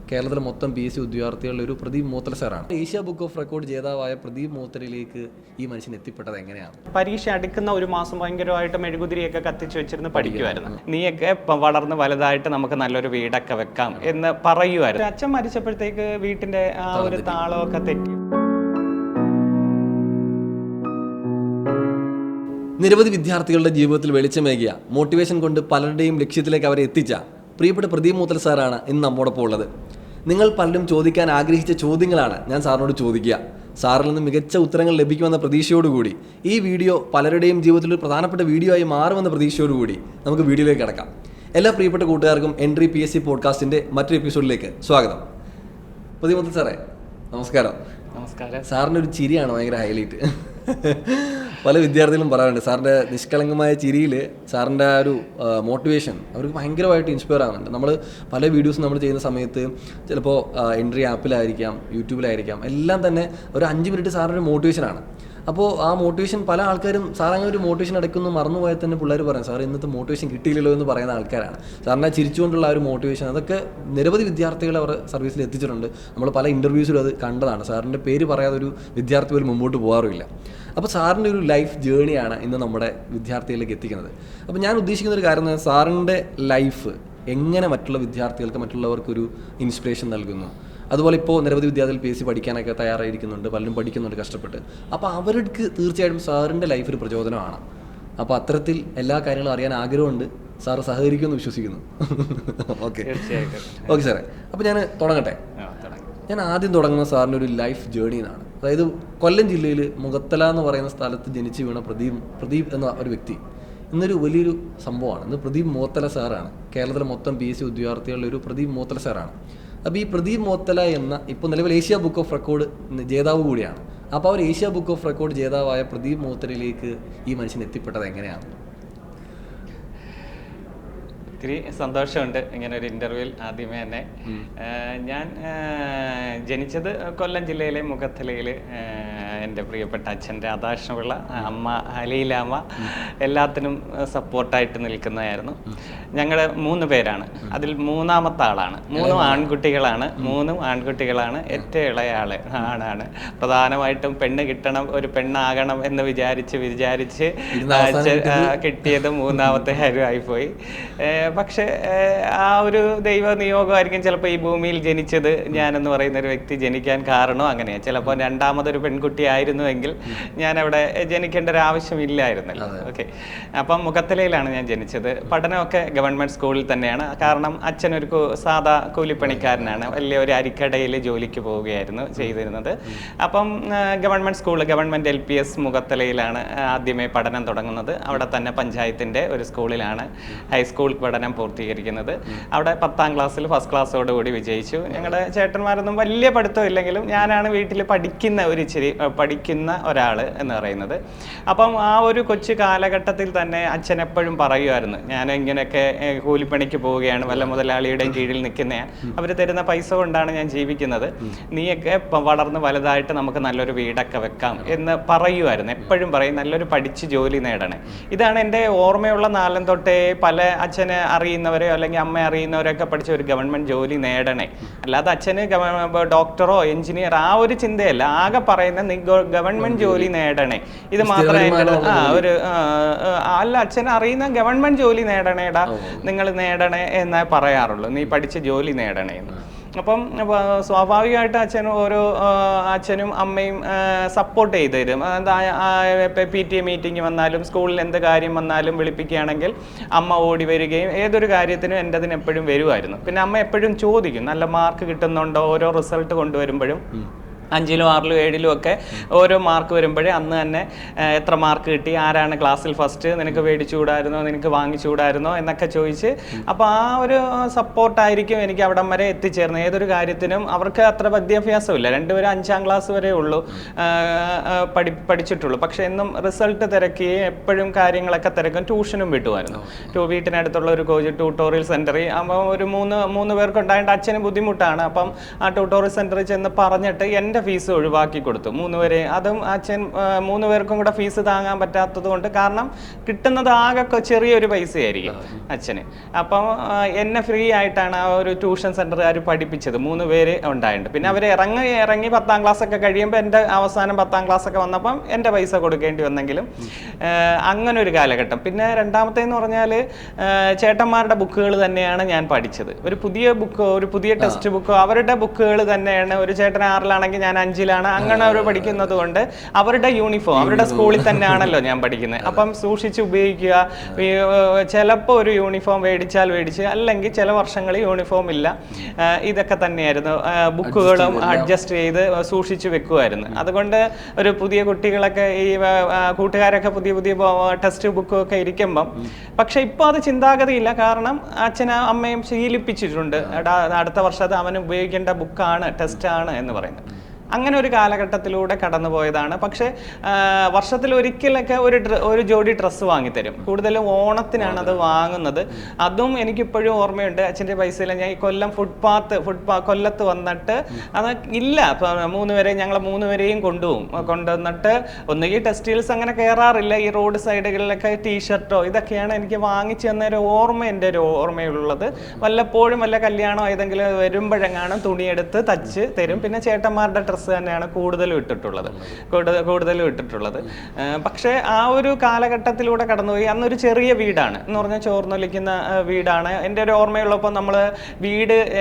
കേരളത്തിലെ മൊത്തം PSC ഉദ്യോഗാർത്ഥികളുടെ ഒരു പ്രദീപ് മോത്തല സാറാണ്. ഏഷ്യ ബുക്ക് ഓഫ് റെക്കോർഡ് ജേതാവായ പ്രദീപ് മോത്തലയിലേക്ക് ഈ മനുഷ്യൻ എത്തിപ്പെട്ടത് എങ്ങനെയാണ്? പരീക്ഷ അടുക്കുന്ന ഒരു മാസം ഭയങ്കരമായിട്ട് മെഴുകുതിരിയൊക്കെ കത്തിച്ച് വെച്ചിരുന്ന് പഠിക്കുമായിരുന്നു. നീയൊക്കെ വളർന്ന് വലുതായിട്ട് നമുക്ക് നല്ലൊരു വീടൊക്കെ വെക്കാം എന്ന് പറയുമായിരുന്നു. അച്ഛൻ മരിച്ചപ്പോഴത്തേക്ക് വീട്ടിന്റെ ആ ഒരു താളമൊക്കെ തെറ്റി. നിരവധി വിദ്യാർത്ഥികളുടെ ജീവിതത്തിൽ വെളിച്ചമേകിയ മോട്ടിവേഷൻ കൊണ്ട് പലരുടെയും ലക്ഷ്യത്തിലേക്ക് അവരെ എത്തിച്ച പ്രിയപ്പെട്ട പ്രദീപ് മോത്തല സാറാണ് ഇന്ന് നമ്മോടൊപ്പം ഉള്ളത്. നിങ്ങൾ പലരും ചോദിക്കാൻ ആഗ്രഹിച്ച ചോദ്യങ്ങളാണ് ഞാൻ സാറിനോട് ചോദിക്കുക. സാറിൽ നിന്ന് മികച്ച ഉത്തരങ്ങൾ ലഭിക്കുമെന്ന പ്രതീക്ഷയോടുകൂടി ഈ വീഡിയോ പലരുടെയും ജീവിതത്തിൽ ഒരു പ്രധാനപ്പെട്ട വീഡിയോ ആയി മാറുമെന്ന പ്രതീക്ഷയോടുകൂടി നമുക്ക് വീഡിയോയിലേക്ക് കടക്കാം. എല്ലാ പ്രിയപ്പെട്ട കൂട്ടുകാർക്കും എൻട്രി PSC പോഡ്കാസ്റ്റിൻ്റെ മറ്റൊരു എപ്പിസോഡിലേക്ക് സ്വാഗതം. പ്രദീപ് മോത്തല സാറേ, നമസ്കാരം. നമസ്കാരം. സാറിൻ്റെ ഒരു ചിരിയാണ് ഭയങ്കര ഹൈലൈറ്റ്. പല വിദ്യാർത്ഥികളും പറയാറുണ്ട് സാറിൻ്റെ നിഷ്കളങ്കമായ ചിരിയിൽ സാറിൻ്റെ ആ ഒരു മോട്ടിവേഷൻ അവർക്ക് ഭയങ്കരമായിട്ട് ഇൻസ്പയർ ആകുന്നുണ്ട്. നമ്മൾ പല വീഡിയോസും നമ്മൾ ചെയ്യുന്ന സമയത്ത് ചിലപ്പോൾ എൻട്രി ആപ്പിലായിരിക്കാം, യൂട്യൂബിലായിരിക്കാം, എല്ലാം തന്നെ ഒരു 5 മിനിറ്റ് സാറിൻ്റെ മോട്ടിവേഷനാണ്. അപ്പോൾ ആ മോട്ടിവേഷൻ പല ആൾക്കാരും സാറങ്ങനെ ഒരു മോട്ടിവേഷൻ ഇടയ്ക്കൊന്നും മറന്നുപോയാൽ തന്നെ പിള്ളേർ പറയും സാർ ഇന്നത്തെ മോട്ടിവേഷൻ കിട്ടിയില്ലല്ലോ എന്ന് പറയുന്ന ആൾക്കാരാണ്. സാറിനെ ചിരിച്ചുകൊണ്ടുള്ള ആ ഒരു മോട്ടിവേഷൻ അതൊക്കെ നിരവധി വിദ്യാർത്ഥികളെ അവർ സർവീസിൽ എത്തിച്ചിട്ടുണ്ട്. നമ്മൾ പല ഇൻ്റർവ്യൂസിലും അത് കണ്ടതാണ്. സാറിൻ്റെ പേര് പറയാതെ ഒരു വിദ്യാർത്ഥി പോലും മുമ്പോട്ട് പോകാറുമില്ല. അപ്പോൾ സാറിൻ്റെ ഒരു ലൈഫ് ജേണിയാണ് ഇന്ന് നമ്മുടെ വിദ്യാർത്ഥികളിലേക്ക് എത്തിക്കുന്നത്. അപ്പോൾ ഞാൻ ഉദ്ദേശിക്കുന്ന ഒരു കാര്യം എന്ന് സാറിൻ്റെ ലൈഫ് എങ്ങനെ മറ്റുള്ള വിദ്യാർത്ഥികൾക്ക് മറ്റുള്ളവർക്കൊരു ഇൻസ്പിറേഷൻ നൽകുന്നു. അതുപോലെ ഇപ്പോൾ നിരവധി വിദ്യാർത്ഥികൾ PSC പഠിക്കാനൊക്കെ തയ്യാറായിരിക്കുന്നുണ്ട്, പലരും പഠിക്കുന്നുണ്ട് കഷ്ടപ്പെട്ട്. അപ്പോൾ അവർക്ക് തീർച്ചയായിട്ടും സാറിൻ്റെ ലൈഫ് ഒരു പ്രചോദനമാണ്. അപ്പോൾ അത്തരത്തിൽ എല്ലാ കാര്യങ്ങളും അറിയാൻ ആഗ്രഹമുണ്ട്. സാറ് സഹകരിക്കുമെന്ന് വിശ്വസിക്കുന്നു. ഓക്കെ ഓക്കെ സാറേ, അപ്പോൾ ഞാൻ തുടങ്ങട്ടെ. ഞാൻ ആദ്യം തുടങ്ങുന്ന സാറിൻ്റെ ഒരു ലൈഫ് ജേണി എന്നാണ്. അതായത് കൊല്ലം ജില്ലയിൽ മുഖത്തല എന്ന് പറയുന്ന സ്ഥലത്ത് ജനിച്ചു വീണ പ്രദീപ് എന്ന ഒരു വ്യക്തി ഇന്നൊരു വലിയൊരു സംഭവമാണ്. ഇന്ന് പ്രദീപ് മോത്തല സാറാണ് കേരളത്തിലെ മൊത്തം PSC ഉദ്യോഗാർത്ഥികളുടെ ഒരു പ്രദീപ് മോത്തല സാറാണ്. അപ്പോൾ ഈ പ്രദീപ് മോത്തല എന്ന ഇപ്പോൾ നിലവിൽ ഏഷ്യ ബുക്ക് ഓഫ് റെക്കോർഡ് ജേതാവ് കൂടിയാണ്. അപ്പോൾ അവർ ഏഷ്യ ബുക്ക് ഓഫ് റെക്കോർഡ് ജേതാവായ പ്രദീപ് മോത്തലയിലേക്ക് ഈ മനുഷ്യൻ എത്തിപ്പെട്ടത് എങ്ങനെയാണ്? ഒത്തിരി സന്തോഷമുണ്ട് ഇങ്ങനെ ഒരു ഇൻ്റർവ്യൂവിൽ. ആദ്യമേ തന്നെ ഞാൻ ജനിച്ചത് കൊല്ലം ജില്ലയിലെ മുഖത്തലയിൽ. എൻ്റെ പ്രിയപ്പെട്ട അച്ഛൻ രാധാകൃഷ്ണപിള്ള, അമ്മ ലീലാമ്മ എല്ലാത്തിനും സപ്പോർട്ടായിട്ട് നിൽക്കുന്നതായിരുന്നു. ഞങ്ങൾ 3 പേരാണ്. അതിൽ മൂന്നാമത്തെ ആളാണ്. 3 ആൺകുട്ടികളാണ്. ഏറ്റവും ഇളയ ആള് ആണാണ്. പ്രധാനമായിട്ടും പെണ്ണ് കിട്ടണം, ഒരു പെണ്ണാകണം എന്ന് വിചാരിച്ച് കിട്ടിയത് 3ാമത്തെ ആയിപ്പോയി. പക്ഷേ ആ ഒരു ദൈവ നിയോഗമായിരിക്കും ചിലപ്പോൾ ഈ ഭൂമിയിൽ ജനിച്ചത് ഞാനെന്ന് പറയുന്ന ഒരു വ്യക്തി ജനിക്കാൻ കാരണം അങ്ങനെയാണ്. ചിലപ്പോൾ 2ാമതൊരു പെൺകുട്ടി ആയിരുന്നുവെങ്കിൽ ഞാൻ അവിടെ ജനിക്കേണ്ട ഒരു ആവശ്യമില്ലായിരുന്നല്ലോ. ഓക്കെ, അപ്പം മുഖത്തലയിലാണ് ഞാൻ ജനിച്ചത്. പഠനമൊക്കെ ഗവൺമെൻറ് സ്കൂളിൽ തന്നെയാണ്. കാരണം അച്ഛനൊരു സാധാ കൂലിപ്പണിക്കാരനാണ്. വലിയ ഒരു അരിക്കടയിൽ ജോലിക്ക് പോവുകയായിരുന്നു ചെയ്തിരുന്നത്. അപ്പം ഗവൺമെൻറ് LPS മുഖത്തലയിലാണ് ആദ്യമേ പഠനം തുടങ്ങുന്നത്. അവിടെ തന്നെ പഞ്ചായത്തിൻ്റെ ഒരു സ്കൂളിലാണ് ഹൈസ്കൂൾ പഠനം പൂർത്തീകരിക്കുന്നത്. അവിടെ 10ാം ക്ലാസ്സിൽ ഫസ്റ്റ് ക്ലാസ്സോടുകൂടി വിജയിച്ചു. ഞങ്ങളുടെ ചേട്ടന്മാരൊന്നും വലിയ പഠിത്തം ഇല്ലെങ്കിലും ഞാനാണ് വീട്ടിൽ പഠിക്കുന്ന ഒരാൾ എന്ന് പറയുന്നത്. അപ്പം ആ ഒരു കൊച്ചു കാലഘട്ടത്തിൽ തന്നെ അച്ഛൻ എപ്പോഴും പറയുമായിരുന്നു, ഞാൻ ഇങ്ങനെയൊക്കെ കൂലിപ്പണിക്ക് പോവുകയാണ്, വല്ല മുതലാളിയുടെയും കീഴിൽ നിൽക്കുന്നതാണ്, അവർ തരുന്ന പൈസ കൊണ്ടാണ് ഞാൻ ജീവിക്കുന്നത്, നീയൊക്കെ വളർന്ന് വലുതായിട്ട് നമുക്ക് നല്ലൊരു വീടൊക്കെ വെക്കാം എന്ന് പറയുമായിരുന്നു. എപ്പോഴും പറയും നല്ലൊരു പഠിച്ച് ജോലി നേടണേ. ഇതാണ് എൻ്റെ ഓർമ്മയുള്ള നാലം തൊട്ടേ. പല അച്ഛന് അറിയുന്നവരെയോ അല്ലെങ്കിൽ അമ്മ അറിയുന്നവരൊക്കെ പഠിച്ച ഒരു ഗവൺമെൻറ് ജോലി നേടണേ. അല്ലാതെ അച്ഛന് ഡോക്ടറോ എഞ്ചിനീയർ ആ ഒരു ചിന്തയല്ല. ആകെ പറയുന്ന നീ ഗവൺമെൻറ് ജോലി നേടണേ. ഇത് മാത്രമായിട്ട് അല്ല, അച്ഛൻ അറിയുന്ന ഗവൺമെൻറ് ജോലി നേടണേടാ, നിങ്ങൾ നേടണേ എന്നേ പറയാറുള്ളൂ, നീ പഠിച്ച് ജോലി നേടണേ എന്ന്. അപ്പം സ്വാഭാവികമായിട്ട് അച്ഛനും അമ്മയും സപ്പോർട്ട് ചെയ്ത് തരും. PTA മീറ്റിംഗ് വന്നാലും സ്കൂളിൽ എന്ത് കാര്യം വന്നാലും വിളിപ്പിക്കുകയാണെങ്കിൽ അമ്മ ഓടി വരികയും ഏതൊരു കാര്യത്തിനും എൻ്റെ അതിന് എപ്പോഴും വരുമായിരുന്നു. പിന്നെ അമ്മ എപ്പോഴും ചോദിക്കും നല്ല മാർക്ക് കിട്ടുന്നുണ്ടോ. ഓരോ റിസൾട്ട് കൊണ്ടുവരുമ്പോഴും 5ലും 6ലും 7ലും ഒക്കെ ഓരോ മാർക്ക് വരുമ്പോഴേ അന്ന് തന്നെ എത്ര മാർക്ക് കിട്ടി, ആരാണ് ക്ലാസ്സിൽ ഫസ്റ്റ്, നിനക്ക് മേടിച്ചുകൂടായിരുന്നോ, നിനക്ക് വാങ്ങിച്ചുകൂടായിരുന്നോ എന്നൊക്കെ ചോദിച്ച്. അപ്പോൾ ആ ഒരു സപ്പോർട്ടായിരിക്കും എനിക്ക് അവിടം വരെ എത്തിച്ചേർന്നത്. ഏതൊരു കാര്യത്തിനും അവർക്ക് അത്ര വിദ്യാഭ്യാസമില്ല, 2 പേരും 5ാം ക്ലാസ് വരെ ഉള്ളൂ പഠിച്ചിട്ടുള്ളൂ. പക്ഷെ എന്നും റിസൾട്ട് തിരക്കുകയും എപ്പോഴും കാര്യങ്ങളൊക്കെ തിരക്കും. ട്യൂഷനും വിട്ടുമായിരുന്നു. വീട്ടിനടുത്തുള്ള ഒരു ട്യൂട്ടോറിയൽ സെൻറ്ററിൽ അപ്പോൾ ഒരു 3 പേർക്ക് ഉണ്ടായിട്ട് അച്ഛന് ബുദ്ധിമുട്ടാണ്. അപ്പം ആ ട്യൂട്ടോറിയൽ സെൻറ്ററിൽ ചെന്ന് പറഞ്ഞിട്ട് എൻ്റെ അച്ഛൻ്റെ ഫീസ് ഒഴിവാക്കി കൊടുത്തു 3 പേരെ. അതും അച്ഛൻ 3 പേർക്കും കൂടെ ഫീസ് താങ്ങാൻ പറ്റാത്തത് കൊണ്ട്, കാരണം കിട്ടുന്നത് ആകെ ചെറിയൊരു പൈസയായിരിക്കും അച്ഛന്. അപ്പം എന്നെ ഫ്രീ ആയിട്ടാണ് ആ ഒരു ട്യൂഷൻ സെൻ്ററുകാർ പഠിപ്പിച്ചത്. 3 പേര് ഉണ്ടായിട്ടുണ്ട്. പിന്നെ അവർ ഇറങ്ങി 10ാം ക്ലാസ് ഒക്കെ കഴിയുമ്പോൾ എൻ്റെ അവസാനം 10ാം ക്ലാസ് ഒക്കെ വന്നപ്പം എൻ്റെ പൈസ കൊടുക്കേണ്ടി വന്നെങ്കിലും അങ്ങനെ ഒരു കാലഘട്ടം. പിന്നെ രണ്ടാമത്തേന്ന് പറഞ്ഞാൽ ചേട്ടന്മാരുടെ ബുക്കുകൾ തന്നെയാണ് ഞാൻ പഠിച്ചത്. ഒരു പുതിയ ബുക്കോ ഒരു പുതിയ ടെക്സ്റ്റ് ബുക്കോ അവരുടെ ബുക്കുകൾ തന്നെയാണ്. ഒരു ചേട്ടൻ 6ലാണെങ്കിൽ ഞാൻ 5ലാണ്, അങ്ങനെ അവർ പഠിക്കുന്നത് കൊണ്ട് അവരുടെ യൂണിഫോം അവരുടെ സ്കൂളിൽ തന്നെയാണല്ലോ ഞാൻ പഠിക്കുന്നത്. അപ്പം സൂക്ഷിച്ച് ഉപയോഗിക്കുക. ചിലപ്പോൾ ഒരു യൂണിഫോം മേടിച്ച്, അല്ലെങ്കിൽ ചില വർഷങ്ങളിൽ യൂണിഫോം ഇല്ല. ഇതൊക്കെ തന്നെയായിരുന്നു. ബുക്കുകളും അഡ്ജസ്റ്റ് ചെയ്ത് സൂക്ഷിച്ച് വെക്കുമായിരുന്നു. അതുകൊണ്ട് ഒരു പുതിയ കുട്ടികളൊക്കെ ഈ കൂട്ടുകാരൊക്കെ പുതിയ ടെക്സ്റ്റ് ബുക്കൊക്കെ ഇരിക്കുമ്പം, പക്ഷെ ഇപ്പോൾ അത് ചിന്താഗതിയില്ല. കാരണം അച്ഛനും അമ്മയും ശീലിപ്പിച്ചിട്ടുണ്ട്, അടുത്ത വർഷത്തെ അവന് ഉപയോഗിക്കേണ്ട ബുക്കാണ്, ടെസ്റ്റാണ് എന്ന് പറയുന്നത്. അങ്ങനെ ഒരു കാലഘട്ടത്തിലൂടെ കടന്നു പോയതാണ്. പക്ഷേ വർഷത്തിൽ ഒരിക്കലൊക്കെ ഒരു ജോഡി ഡ്രസ്സ് വാങ്ങിത്തരും. കൂടുതലും ഓണത്തിനാണ് അത് വാങ്ങുന്നത്. അതും എനിക്കിപ്പോഴും ഓർമ്മയുണ്ട്. അച്ഛൻ്റെ പൈസയിൽ ഞാൻ ഈ കൊല്ലം കൊല്ലത്ത് വന്നിട്ട് അത് ഇല്ല, ഇപ്പം 3 പേരെ ഞങ്ങൾ 3 പേരെയും കൊണ്ടുവന്നിട്ട് ഒന്നുകിൽ ടെക്സ്റ്റൈൽസ് അങ്ങനെ കയറാറില്ല. ഈ റോഡ് സൈഡുകളിലൊക്കെ ടീഷർട്ടോ ഇതൊക്കെയാണ് എനിക്ക് വാങ്ങിച്ചു തന്നൊരു ഓർമ്മ, എൻ്റെ ഒരു ഓർമ്മയുള്ളത്. വല്ലപ്പോഴും വല്ല കല്യാണം ഏതെങ്കിലും വരുമ്പോഴെങ്ങാനും തുണിയെടുത്ത് തച്ച് തരും. പിന്നെ ചേട്ടന്മാരുടെ ഡ്രസ്സ് തന്നെയാണ് കൂടുതലും ഇട്ടിട്ടുള്ളത്. പക്ഷേ ആ ഒരു കാലഘട്ടത്തിലൂടെ കടന്നുപോയി. അന്നൊരു ചെറിയ വീടാണ് എന്ന് പറഞ്ഞാൽ ചോർന്നൊലിക്കുന്ന വീടാണ്. എൻ്റെ ഒരു ഓർമ്മയുള്ളപ്പോൾ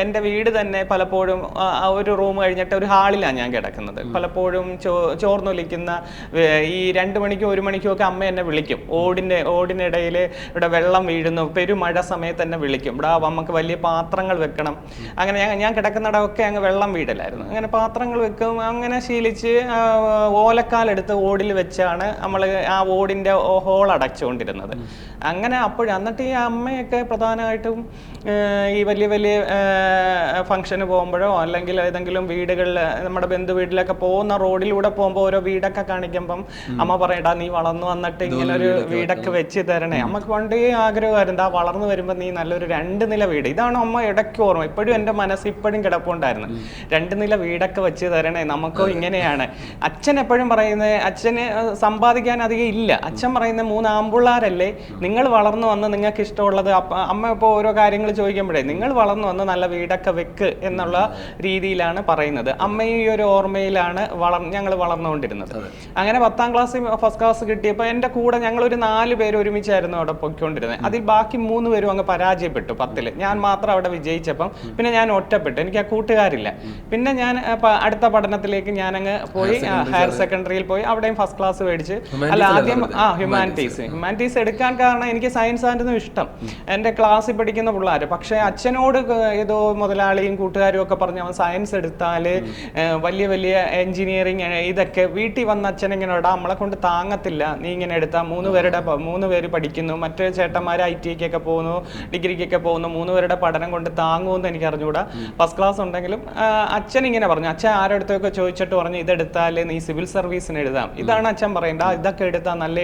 എൻ്റെ വീട് തന്നെ പലപ്പോഴും ഒരു റൂം കഴിഞ്ഞിട്ട് ഒരു ഹാളിലാണ് ഞാൻ കിടക്കുന്നത്. പലപ്പോഴും ചോർന്നൊലിക്കുന്ന ഈ 2 മണിക്കും 1 മണിക്കും ഒക്കെ അമ്മ എന്നെ വിളിക്കും. ഓടിനിടയിൽ ഇവിടെ വെള്ളം വീഴുന്നു, പെരുമഴ സമയത്ത് തന്നെ വിളിക്കും. ഇവിടെ നമുക്ക് വലിയ പാത്രങ്ങൾ വെക്കണം. അങ്ങനെ ഞാൻ കിടക്കുന്നിടമൊക്കെ അങ്ങ് വെള്ളം വീടലായിരുന്നു. അങ്ങനെ പാത്രങ്ങൾ വെക്കും. അങ്ങനെ ശീലിച്ച് ഓലക്കാലെടുത്ത് ഓടിൽ വെച്ചാണ് നമ്മൾ ആ ഓടിൻ്റെ ഹോൾ അടച്ചുകൊണ്ടിരുന്നത്. അങ്ങനെ എന്നിട്ട് ഈ അമ്മയൊക്കെ പ്രധാനമായിട്ടും ഈ വലിയ ഫംഗ്ഷന് പോകുമ്പോഴോ അല്ലെങ്കിൽ ഏതെങ്കിലും വീടുകളിൽ നമ്മുടെ ബന്ധു വീട്ടിലൊക്കെ പോകുന്ന റോഡിലൂടെ പോകുമ്പോൾ ഓരോ വീടൊക്കെ കാണിക്കുമ്പം അമ്മ പറയടാ നീ വളർന്നു വന്നിട്ട് ഇങ്ങനെ ഒരു വീടൊക്കെ വെച്ച് തരണേ. അമ്മക്ക് പണ്ടേ ആഗ്രഹമായിരുന്നു ആ വളർന്നു വരുമ്പോൾ നീ നല്ലൊരു 2 നില വീട്. ഇതാണ് അമ്മ ഇടയ്ക്ക് ഓർമ്മ, ഇപ്പോഴും എൻ്റെ മനസ്സ് ഇപ്പോഴും കിടപ്പുണ്ടായിരുന്നു. 2 നില വീടൊക്കെ വെച്ച് തരണേ, നമുക്കോ ഇങ്ങനെയാണ്. അച്ഛൻ എപ്പോഴും പറയുന്നത്, അച്ഛന് സമ്പാദിക്കാൻ അധികം ഇല്ല. അച്ഛൻ പറയുന്നത് 3 ആമ്പിള്ളാരല്ലേ, നിങ്ങൾ വളർന്നു വന്ന് നിങ്ങൾക്ക് ഇഷ്ടമുള്ളത്. അമ്മ ഇപ്പോൾ ഓരോ കാര്യങ്ങൾ ചോദിക്കുമ്പോഴേ നിങ്ങൾ വളർന്നു വന്ന് നല്ല വീടൊക്കെ വെക്ക് എന്നുള്ള രീതിയിലാണ് പറയുന്നത്. അമ്മയും ഈ ഒരു ഓർമ്മയിലാണ് ഞങ്ങൾ വളർന്നുകൊണ്ടിരുന്നത്. അങ്ങനെ 10ാം ക്ലാസ് ഫസ്റ്റ് ക്ലാസ് കിട്ടിയപ്പോൾ എൻ്റെ കൂടെ ഞങ്ങളൊരു 4 പേര് ഒരുമിച്ചായിരുന്നു അവിടെ പൊയ്ക്കൊണ്ടിരുന്നത്. അതിൽ ബാക്കി 3 പേരും അങ്ങ് പരാജയപ്പെട്ടു 10ൽ. ഞാൻ മാത്രം അവിടെ വിജയിച്ചപ്പം പിന്നെ ഞാൻ ഒറ്റപ്പെട്ടു. എനിക്ക് ആ കൂട്ടുകാരില്ല. പിന്നെ ഞാൻ അടുത്ത പഠനത്തിലേക്ക് ഞാനങ്ങ് പോയി, ഹയർ സെക്കൻഡറിയിൽ പോയി. അവിടെയും ഫസ്റ്റ് ക്ലാസ് മേടിച്ച്. അല്ല ആദ്യം ഹ്യൂമാനിറ്റീസ് എടുക്കാൻ കാരണം എനിക്ക് സയൻസ് ആയിരുന്നു ഇഷ്ടം, എൻ്റെ ക്ലാസ്സിൽ പഠിക്കുന്ന പിള്ളേർ. പക്ഷേ അച്ഛനോട് ഏതോ മുതലാളിയും കൂട്ടുകാരും ഒക്കെ പറഞ്ഞു അവൻ സയൻസ് എടുത്താൽ വലിയ എൻജിനീയറിങ് ഇതൊക്കെ. വീട്ടിൽ വന്ന അച്ഛൻ ഇങ്ങനെ ഇടാം നമ്മളെ കൊണ്ട് താങ്ങത്തില്ല, നീ ഇങ്ങനെ എടുത്താൽ 3 പേര് പഠിക്കുന്നു, മറ്റേ ചേട്ടന്മാർ ITIക്കൊക്കെ പോകുന്നു, ഡിഗ്രിക്കൊക്കെ പോകുന്നു, 3 പേരുടെ പഠനം കൊണ്ട് താങ്ങുമെന്ന് എനിക്ക് അറിഞ്ഞുകൂടാ. ഫസ്റ്റ് ക്ലാസ് ഉണ്ടെങ്കിലും അച്ഛൻ ഇങ്ങനെ പറഞ്ഞു. അച്ഛൻ ആരോടത്തൊക്കെ ചോദിച്ചിട്ട് പറഞ്ഞു ഇതെടുത്താൽ നീ സിവിൽ സർവീസിന് എഴുതാം. ഇതാണ് അച്ഛൻ പറയേണ്ട, ഇതൊക്കെ എടുത്താൽ നല്ല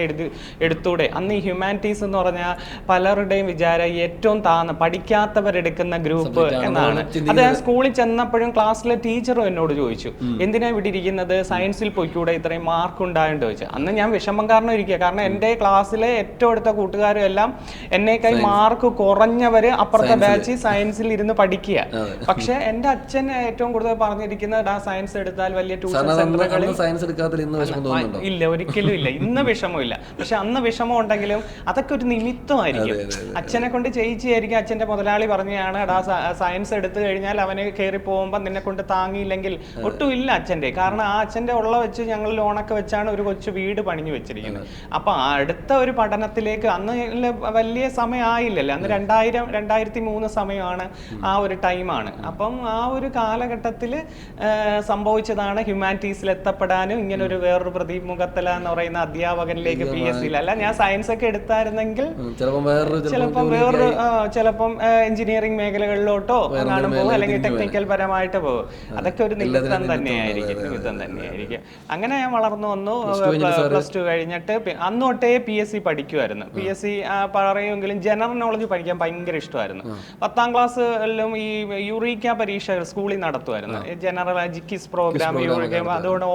എടുത്തൂടെ. അന്ന് ഈ ഹ്യൂമാനിറ്റീസ് എന്ന് പറഞ്ഞാൽ പലരുടെയും വിചാരം ഏറ്റവും പഠിക്കാത്തവരെടുക്കുന്ന ഗ്രൂപ്പ് എന്നാണ്. അത് ഞാൻ സ്കൂളിൽ ചെന്നപ്പോഴും ക്ലാസ്സിലെ ടീച്ചറും എന്നോട് ചോദിച്ചു എന്തിനാ ഇവിടെ ഇരിക്കുന്നത്, സയൻസിൽ പോയിക്കൂടെ, ഇത്രയും മാർക്ക് ഉണ്ടായെന്ന് ചോദിച്ചു. അന്ന് ഞാൻ വിഷമം കാരണം ഇരിക്കുക. കാരണം എൻ്റെ ക്ലാസ്സിലെ ഏറ്റവും അടുത്ത കൂട്ടുകാരും എല്ലാം എന്നേക്കായി മാർക്ക് കുറഞ്ഞവര് അപ്പുറത്തെ ബാച്ച് സയൻസിൽ ഇരുന്ന് പഠിക്കുക. പക്ഷെ എൻ്റെ അച്ഛൻ ഏറ്റവും കൂടുതൽ പറഞ്ഞിരിക്കുന്നത് ആ സയൻസ് എടുത്താൽ വലിയ ട്യൂഷൻ സെന്ററുകളിൽ ഇല്ല, ഒരിക്കലും ഇല്ല. ഇന്ന് വിഷമമില്ല, പക്ഷെ അന്ന് വിഷമം ഉണ്ടെങ്കിലും അതൊക്കെ ഒരു നിമിത്തമായിരിക്കും. അച്ഛനെ കൊണ്ട് ചെയ്യിച്ചായിരിക്കും. അച്ഛൻ്റെ മുതലാളി പറഞ്ഞാണ് എടാ സയൻസ് എടുത്തു കഴിഞ്ഞാൽ അവന് കയറി പോകുമ്പോൾ നിന്നെ കൊണ്ട് താങ്ങിയില്ലെങ്കിൽ ഒട്ടും ഇല്ല അച്ഛൻ്റെ. കാരണം ആ അച്ഛൻ്റെ ഉള്ള വെച്ച് ഞങ്ങൾ ലോണൊക്കെ വെച്ചാണ് ഒരു കൊച്ചു വീട് പണിഞ്ഞു വെച്ചിരിക്കുന്നത്. അപ്പം അടുത്ത ഒരു പഠനത്തിലേക്ക് അന്ന് വലിയ സമയമായില്ലല്ലോ, അന്ന് 2003 സമയമാണ്, ആ ഒരു ടൈമാണ്. അപ്പം ആ ഒരു കാലഘട്ടത്തിൽ സംഭവിച്ചതാണ് ഹ്യൂമാനിറ്റീസിൽ എത്തപ്പെടാനും ഇങ്ങനെ ഒരു വേറൊരു പ്രതിമുഖത്തല എന്ന് പറയുന്ന അധ്യാപകനിലേക്ക് PSC അല്ല. ഞാൻ സയൻസ് ഒക്കെ എടുത്തായിരുന്നെങ്കിൽ ചിലപ്പം എഞ്ചിനീയറിംഗ് മേഖലകളിലോട്ടോ കാണും പോകും, അല്ലെങ്കിൽ ടെക്നിക്കൽ പരമായിട്ട് പോകും. അതൊക്കെ ഒരു നിമിത്തം തന്നെയായിരിക്കും. അങ്ങനെ ഞാൻ വളർന്നു വന്നു. +2 കഴിഞ്ഞിട്ട് അന്ന് തൊട്ടേ PSC പഠിക്കുമായിരുന്നു. PSC പറയുമെങ്കിലും ജനറൽ നോളജ് പഠിക്കാൻ ഭയങ്കര ഇഷ്ടമായിരുന്നു. 10ാം ക്ലാസ്സിലും ഈ യുറീക്ക പരീക്ഷകൾ സ്കൂളിൽ നടത്തുമായിരുന്നു. ജനറൽ ജിക്കിസ് പ്രോഗ്രാം അതുകൊണ്ട്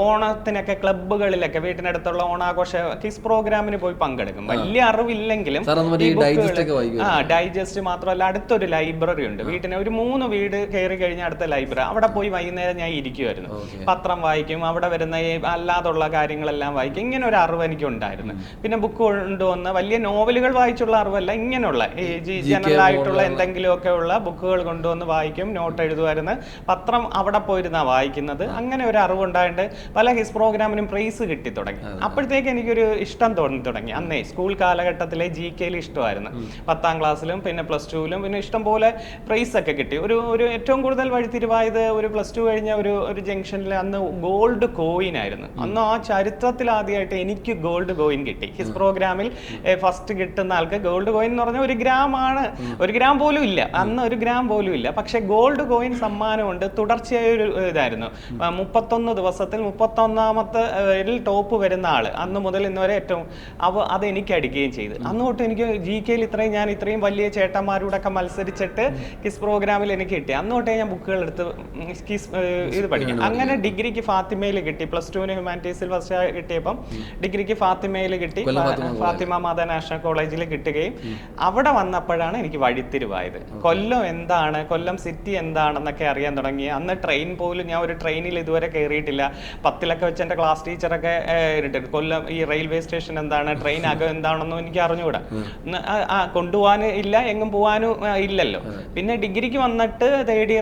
ഓണത്തിനൊക്കെ ക്ലബ്ബുകളിലൊക്കെ വീട്ടിനടുത്തുള്ള ഓണാഘോഷ ക്വിസ് പ്രോഗ്രാമിന് പോയി പങ്കെടുക്കും. വലിയ അറിവില്ലെങ്കിലും ഡൈജസ്റ്റ് മാത്രമല്ല അടുത്തൊരു ലൈബ്രറി ഉണ്ട് വീട്ടിന്, ഒരു 3 വീട് കയറി കഴിഞ്ഞാൽ അടുത്ത ലൈബ്രറി, അവിടെ പോയി വൈകുന്നേരം ഞാൻ ഇരിക്കുമായിരുന്നു. പത്രം വായിക്കും, അവിടെ വരുന്ന അല്ലാതുള്ള കാര്യങ്ങളെല്ലാം വായിക്കും. ഇങ്ങനെ ഒരു അറിവ് എനിക്ക് ഉണ്ടായിരുന്നു. പിന്നെ ബുക്ക് കൊണ്ടുവന്ന് വലിയ നോവലുകൾ വായിച്ചുള്ള അറിവല്ല, ഇങ്ങനെയുള്ള ഈ ജനറൽ ആയിട്ടുള്ള എന്തെങ്കിലുമൊക്കെ ഉള്ള ബുക്കുകൾ കൊണ്ടുവന്ന് വായിക്കും, നോട്ട് എഴുതുമായിരുന്നു. പത്രം അവിടെ പോയിരുന്നാ വായിക്കുന്നത്. അങ്ങനെ ഒരു അറിവുണ്ടായിട്ട് പല ഹിസ് പ്രോഗ്രാമിനും പ്രൈസ് കിട്ടി തുടങ്ങി. അപ്പോഴത്തേക്ക് എനിക്കൊരു ഇഷ്ടം തോന്നി തുടങ്ങി. അന്നേ സ്കൂൾ കാലഘട്ടത്തിലെ GK-യിൽ ഇഷ്ടമായിരുന്നു. 10ാം ക്ലാസ്സിലും പിന്നെ +2-ലും പിന്നെ ഇഷ്ടംപോലെ പ്രൈസ് ഒക്കെ കിട്ടി. ഒരു ഏറ്റവും കൂടുതൽ വഴിത്തിരിവായത് ഒരു +2 കഴിഞ്ഞ ഒരു ജംഗ്ഷനിൽ അന്ന് ഗോൾഡ് കോയിൻ ആയിരുന്നു. അന്ന് ആ ചരിത്രത്തിൽ ആദ്യമായിട്ട് എനിക്ക് ഗോൾഡ് കോയിൻ കിട്ടി. ഹിസ് പ്രോഗ്രാമിൽ ഫസ്റ്റ് കിട്ടുന്ന ആൾക്ക് ഗോൾഡ് കോയിൻ എന്ന് പറഞ്ഞാൽ 1 ഗ്രാമാണ്, 1 ഗ്രാം പോലും ഇല്ല, അന്ന് 1 ഗ്രാം പോലും ഇല്ല. പക്ഷെ ഗോൾഡ് കോയിൻ സമ്മാനമുണ്ട്. തുടർച്ചയായ ഒരു ഇതായിരുന്നു. 31 ദിവസത്തിൽ 31ാമത്തെ ടോപ്പ് വരുന്ന ആള് അന്ന് മുതൽ ഇന്ന് വരെ ഏറ്റവും അത് എനിക്ക് അടിക്കുകയും ചെയ്തു. അന്ന് തൊട്ട് എനിക്ക് GK-യിൽ ഞാൻ ഇത്രയും വലിയ ചേട്ടന്മാരോടൊക്കെ മത്സരിച്ചിട്ട് കിസ് പ്രോഗ്രാമിൽ എനിക്ക് കിട്ടി. അന്ന് തൊട്ടേ ഞാൻ ബുക്കുകൾ എടുത്ത് ഇത് പഠിക്കും. അങ്ങനെ ഡിഗ്രിക്ക് ഫാത്തിമയിൽ കിട്ടി. +2-ന് ഹ്യൂമാനിറ്റീസിൽ ഫസ്റ്റ് കിട്ടിയപ്പം ഡിഗ്രിക്ക് ഫാത്തിമയിൽ കിട്ടി. ഫാത്തിമ മാതാ നാഷണൽ കോളേജിൽ കിട്ടുകയും അവിടെ വന്നപ്പോഴാണ് എനിക്ക് വഴിത്തിരിവായത്. കൊല്ലം എന്താണ്, കൊല്ലം സിറ്റി എന്താണെന്നൊക്കെ അറിയാൻ തുടങ്ങി. അന്ന് ട്രെയിൻ പോലും ഞാൻ ഒരു ട്രെയിനിൽ ഇതുവരെ കയറിയിട്ടില്ല. 10-ലൊക്കെ വെച്ച് എൻ്റെ ക്ലാസ് ടീച്ചറൊക്കെ കൊല്ലം ഈ റെയിൽവേ സ്റ്റേഷൻ എന്താണ്, ട്രെയിൻ അകം എന്താണെന്നും എനിക്ക് അറിഞ്ഞുകൂടാ. കൊണ്ടുപോകാനും ഇല്ല, എങ്ങും പോകാനും ഇല്ലല്ലോ. പിന്നെ ഡിഗ്രിക്ക് വന്നിട്ട് തേടി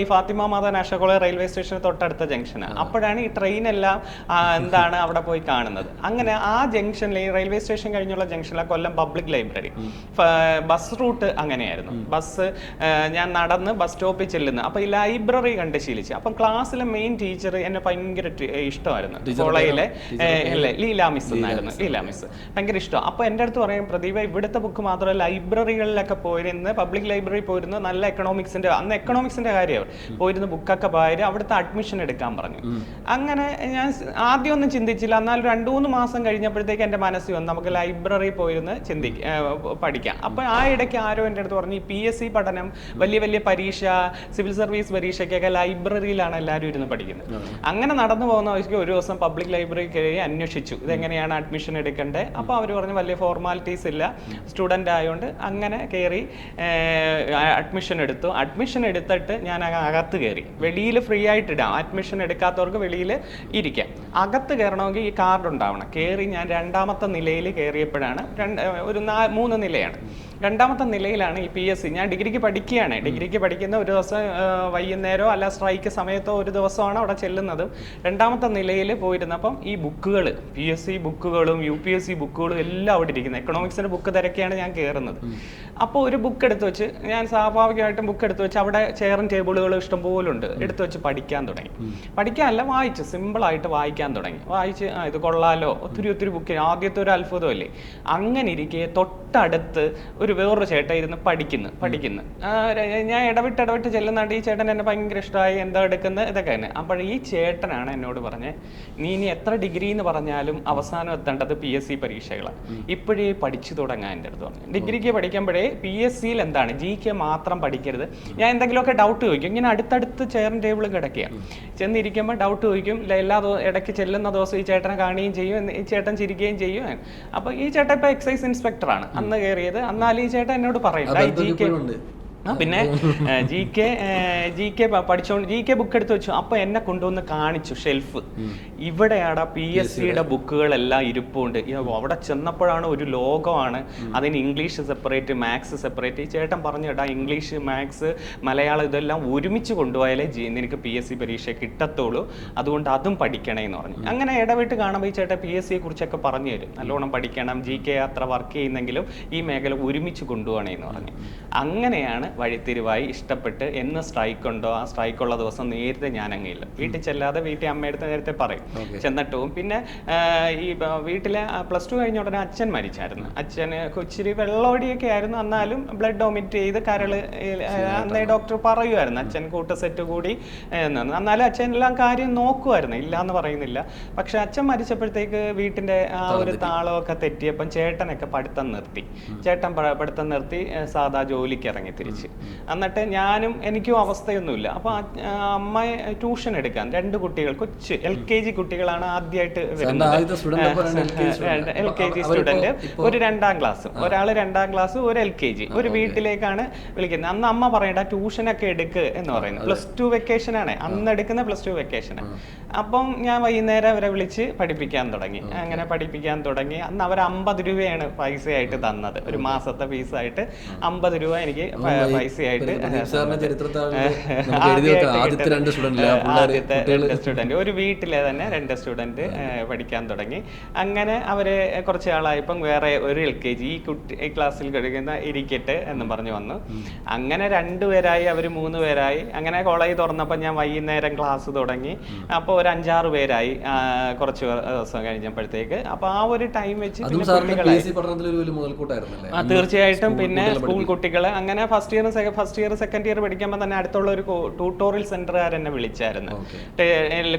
ഈ ഫാത്തിമ മാതാ നാഷണൽ കോളേജ് റെയിൽവേ സ്റ്റേഷന് തൊട്ടടുത്ത ജംഗ്ഷനാണ്. അപ്പോഴാണ് ഈ ട്രെയിനെല്ലാം എന്താണ് അവിടെ പോയി കാണുന്നത്. അങ്ങനെ ആ ജംഗ്ഷനിൽ ഈ റെയിൽവേ സ്റ്റേഷൻ കഴിഞ്ഞുള്ള ജംഗ്ഷനിലെ കൊല്ലം പബ്ലിക് ലൈബ്രറി ബസ് റൂട്ട് അങ്ങനെയായിരുന്നു. ബസ് ഞാൻ നടന്ന് ബസ് സ്റ്റോപ്പിൽ ചെല്ലുന്നത്. അപ്പോൾ ഈ ലൈബ്രറി കണ്ട് ശീലിച്ചു. അപ്പം ക്ലാസ്സിലെ മെയിൻ ടീച്ചർ എന്നെ ഭയങ്കര ഇഷ്ടമായിരുന്നു. കോളേജിലെ ലീല മിസ് എന്നായിരുന്നു. ലീല മിസ് ഭയങ്കര ഇഷ്ടം. അപ്പോൾ എൻ്റെ അടുത്ത് പറയും, പ്രദീപ ഇവിടുത്തെ ബുക്ക് മാത്രമല്ല ലൈബ്രറികളിലൊക്കെ പോയിരുന്ന്, പബ്ലിക് ലൈബ്രറി പോയിരുന്ന് നല്ല എക്കണോമിക്സിൻ്റെ, അന്ന് എക്കണോമിക്സിൻ്റെ കാര്യം പോയിരുന്ന് ബുക്കൊക്കെ പോയി അവിടുത്തെ അഡ്മിഷൻ എടുക്കാൻ പറഞ്ഞു. അങ്ങനെ ഞാൻ ആദ്യമൊന്നും ചിന്തിച്ചില്ല. എന്നാൽ 2-3 മാസം കഴിഞ്ഞപ്പോഴത്തേക്ക് എൻ്റെ മനസ്സിൽ വന്നു നമുക്ക് ലൈബ്രറി പോയിരുന്ന് പഠിക്കാം. അപ്പോൾ ആ ഇടയ്ക്ക് ആരോ എൻ്റെ അടുത്ത് പറഞ്ഞു, ഈ PSC പഠനം, വലിയ വലിയ പരീക്ഷ, സിവിൽ സർവീസ് പരീക്ഷയ്ക്കൊക്കെ ലൈബ്രറിയിലാണ് എല്ലാവരും ഇരുന്ന് പഠിക്കുന്നത്. അങ്ങനെ നടന്നു പോകുന്ന വഴിക്ക് ഒരു ദിവസം പബ്ലിക് ലൈബ്രറി കയറി അന്വേഷിച്ചു ഇതെങ്ങനെയാണ് അഡ്മിഷൻ എടുക്കേണ്ടത്. അപ്പോൾ അവർ പറഞ്ഞു വലിയ ഫോർമാലിറ്റീസ് ഇല്ല, സ്റ്റുഡൻ്റ് ആയതുകൊണ്ട്. അങ്ങനെ കയറി അഡ്മിഷൻ എടുത്തു. അഡ്മിഷൻ എടുത്തിട്ട് ഞാൻ അകത്ത് കയറി. വെളിയിൽ ഫ്രീ ആയിട്ട് ഇടാം, അഡ്മിഷൻ എടുക്കാത്തവർക്ക് വെളിയിൽ ഇരിക്കാം. അകത്ത് കയറണമെങ്കിൽ ഈ കാർഡ് ഉണ്ടാവണം. കയറി ഞാൻ 2ാമത്തെ നിലയിൽ കയറിയപ്പോഴാണ്, 3 നിലയാണ്. 2ാമത്തെ നിലയിലാണ് ഈ PSC. ഞാൻ ഡിഗ്രിക്ക് പഠിക്കുകയാണ്. ഡിഗ്രിക്ക് പഠിക്കുന്ന ഒരു ദിവസം വൈകുന്നേരമോ അല്ല സ്ട്രൈക്ക് സമയത്തോ ഒരു ദിവസമാണ് അവിടെ ചെല്ലുന്നത്. 2ാമത്തെ നിലയിൽ പോയിരുന്നപ്പം ഈ ബുക്കുകൾ, PSC ബുക്കുകളും UPSC ബുക്കുകളും എല്ലാം അവിടെ ഇരിക്കുന്നത്. എക്കണോമിക്സിൻ്റെ ബുക്ക് തിരക്കിയാണ് ഞാൻ കയറുന്നത്. അപ്പോൾ ഒരു ബുക്ക് എടുത്ത് വെച്ച് ഞാൻ സ്വാഭാവികമായിട്ടും ബുക്ക് എടുത്ത് വെച്ച് അവിടെ ചെയറും ടേബിളുകളും ഇഷ്ടംപോലെ ഉണ്ട്. എടുത്ത് വെച്ച് പഠിക്കാൻ തുടങ്ങി. പഠിക്കാനല്ല, വായിച്ചു, സിമ്പിളായിട്ട് വായിക്കാൻ തുടങ്ങി. വായിച്ച് ഇത് കൊള്ളാലോ, ഒത്തിരി ബുക്ക്. ആദ്യത്തെ ഒരു അത്ഭുതമല്ലേ. അങ്ങനെ ഇരിക്കെ തൊട്ടടുത്ത് വേറൊരു ചേട്ടൻ ഇരുന്ന് പഠിക്കുന്നു. ഞാൻ ഇടവിട്ട് ചെല്ലുന്നുണ്ട്. ഈ ചേട്ടൻ എന്നെ ഭയങ്കര ഇഷ്ടമായി, എന്താ എടുക്കുന്നത് ഇതൊക്കെ തന്നെ. അപ്പോൾ ഈ ചേട്ടനാണ് എന്നോട് പറഞ്ഞത്, നീ ഇനി എത്ര ഡിഗ്രി എന്ന് പറഞ്ഞാലും അവസാനം എത്തേണ്ടത് PSC പരീക്ഷകളാണ്, ഇപ്പോഴേ പഠിച്ചു തുടങ്ങാൻ എൻ്റെ അടുത്ത് പറഞ്ഞു. ഡിഗ്രിക്ക് പഠിക്കുമ്പോഴേ PSCയിൽ എന്താണ് GK മാത്രം പഠിക്കരുത്. ഞാൻ എന്തെങ്കിലുമൊക്കെ ഡൗട്ട് ചോദിക്കും. ഇങ്ങനെ അടുത്തടുത്ത് ചെയറും ടേബിളും കിടക്കുകയാണ്. ചെന്നിരിക്കുമ്പോൾ ഡൗട്ട് ചോദിക്കും. ഇടയ്ക്ക് ചെല്ലുന്ന ദിവസം ഈ ചേട്ടനെ കാണുകയും ചെയ്യും, ഈ ചേട്ടൻ ചിരിക്കുകയും ചെയ്യും. അപ്പോൾ ഈ ചേട്ടൻ ഇപ്പോൾ എക്സൈസ് ഇൻസ്പെക്ടറാണ് അന്ന് കയറിയത്. എന്നാൽ ഈ ചേട്ടൻ എന്നോട് പറയും പിന്നെ GK പഠിച്ചോണ്ട് GK ബുക്ക് എടുത്ത് വെച്ചു. അപ്പോൾ എന്നെ കൊണ്ടുവന്ന് കാണിച്ചു ഷെൽഫ്. ഇവിടെയാണ് PSCയുടെ ബുക്കുകളെല്ലാം ഇരിപ്പുണ്ട്. അവിടെ ചെന്നപ്പോഴാണ് ഒരു ലോകമാണ്. അതിന് ഇംഗ്ലീഷ് സെപ്പറേറ്റ്, മാത്സ് സെപ്പറേറ്റ്. ഈ ചേട്ടൻ പറഞ്ഞു, കേട്ടാ ഇംഗ്ലീഷ്, മാത്സ്, മലയാളം ഇതെല്ലാം ഒരുമിച്ച് കൊണ്ടുപോയാലേ നിനക്ക് PSC പരീക്ഷ കിട്ടത്തുള്ളൂ, അതുകൊണ്ട് അതും പഠിക്കണേ എന്ന് പറഞ്ഞു. അങ്ങനെ ഇടവിട്ട് കാണുമ്പോൾ ഈ ചേട്ടൻ PSCയെ കുറിച്ചൊക്കെ പറഞ്ഞു തരും. നല്ലോണം പഠിക്കണം, GK അത്ര വർക്ക് ചെയ്യുന്നെങ്കിലും ഈ മേഖല ഒരുമിച്ച് കൊണ്ടുപോകണേ എന്ന് പറഞ്ഞു. അങ്ങനെയാണ് വഴിത്തിരിവായി ഇഷ്ടപ്പെട്ട്. എന്ന് സ്ട്രൈക്ക് ഉണ്ടോ ആ സ്ട്രൈക്കുള്ള ദിവസം നേരത്തെ ഞാൻ അങ്ങില്ല. വീട്ടിൽ ചെല്ലാതെ വീട്ടിൽ അമ്മയെടുത്ത് നേരത്തെ പറയും, ചെന്നിട്ട് പോകും. പിന്നെ ഈ വീട്ടിലെ +2 കഴിഞ്ഞ ഉടനെ അച്ഛൻ മരിച്ചായിരുന്നു. അച്ഛന് ഇച്ചിരി വെള്ളോടിയൊക്കെ ആയിരുന്നു, എന്നാലും ബ്ലഡ് വൊമിറ്റ് ചെയ്ത് കരള്. അന്നേ ഡോക്ടർ പറയുമായിരുന്നു അച്ഛൻ കൂട്ട് സെറ്റ് കൂടി എന്നാലും അച്ഛൻ എല്ലാം കാര്യം നോക്കുമായിരുന്നു, ഇല്ല എന്ന് പറയുന്നില്ല. പക്ഷെ അച്ഛൻ മരിച്ചപ്പോഴത്തേക്ക് വീട്ടിൻ്റെ ആ ഒരു താളമൊക്കെ തെറ്റിയപ്പം ചേട്ടനൊക്കെ പഠിത്തം നിർത്തി. ചേട്ടൻ പഠിത്തം നിർത്തി സാധാ ജോലിക്ക് ഇറങ്ങി തിരിച്ച്. വിളിച്ച്. എന്നിട്ട് എനിക്കും അവസ്ഥയൊന്നുമില്ല. അപ്പോൾ അമ്മ ട്യൂഷൻ എടുക്കാൻ 2 കുട്ടികൾ, കൊച്ച് LKG കുട്ടികളാണ് ആദ്യമായിട്ട് വരുന്നത്. LKG സ്റ്റുഡൻറ്റ്, ഒരു 2ാം ക്ലാസ്, ഒരാൾ 2ാം ക്ലാസ്, ഒരു LKG, ഒരു വീട്ടിലേക്കാണ് വിളിക്കുന്നത്. അന്ന് അമ്മ പറയണ്ട ട്യൂഷനൊക്കെ എടുക്ക് എന്ന് പറയുന്നത്. +2 വെക്കേഷൻ ആണ് അന്ന് എടുക്കുന്ന, +2 വെക്കേഷൻ. അപ്പം ഞാൻ വൈകുന്നേരം അവരെ വിളിച്ച് പഠിപ്പിക്കാൻ തുടങ്ങി. അങ്ങനെ പഠിപ്പിക്കാൻ തുടങ്ങി. അന്ന് അവർ 50 രൂപയാണ് പൈസയായിട്ട് തന്നത്. ഒരു മാസത്തെ ഫീസായിട്ട് 50 രൂപ എനിക്ക് പൈസയായിട്ട്. ആദ്യത്തെ 2 സ്റ്റുഡൻറ്റ്, ഒരു വീട്ടിലെ തന്നെ 2 സ്റ്റുഡൻറ്റ് പഠിക്കാൻ തുടങ്ങി. അങ്ങനെ അവര് കുറച്ച് ആളായപ്പം വേറെ ഒരു LKG ഈ ക്ലാസ്സിൽ കഴിക്കുന്ന ഇരിക്കട്ടെ എന്ന് പറഞ്ഞു വന്നു. അങ്ങനെ 2 പേരായി, അവർ 3 പേരായി. അങ്ങനെ കോളേജ് തുറന്നപ്പോൾ ഞാൻ വൈകുന്നേരം ക്ലാസ് തുടങ്ങി. അപ്പോൾ ഒരു 5-6 പേരായി കുറച്ച് ദിവസം കഴിഞ്ഞപ്പോഴത്തേക്ക്. അപ്പോൾ ആ ഒരു ടൈം വെച്ച് തീർച്ചയായിട്ടും പിന്നെ സ്കൂൾ കുട്ടികളെ അങ്ങനെ ഫസ്റ്റ് ഇയർ സെക്കൻഡ് ഇയർ പഠിക്കുമ്പോൾ തന്നെ അടുത്തുള്ള ഒരു ട്യൂട്ടോറിയൽ സെന്ററുകാർ എന്നെ വിളിച്ചായിരുന്നു.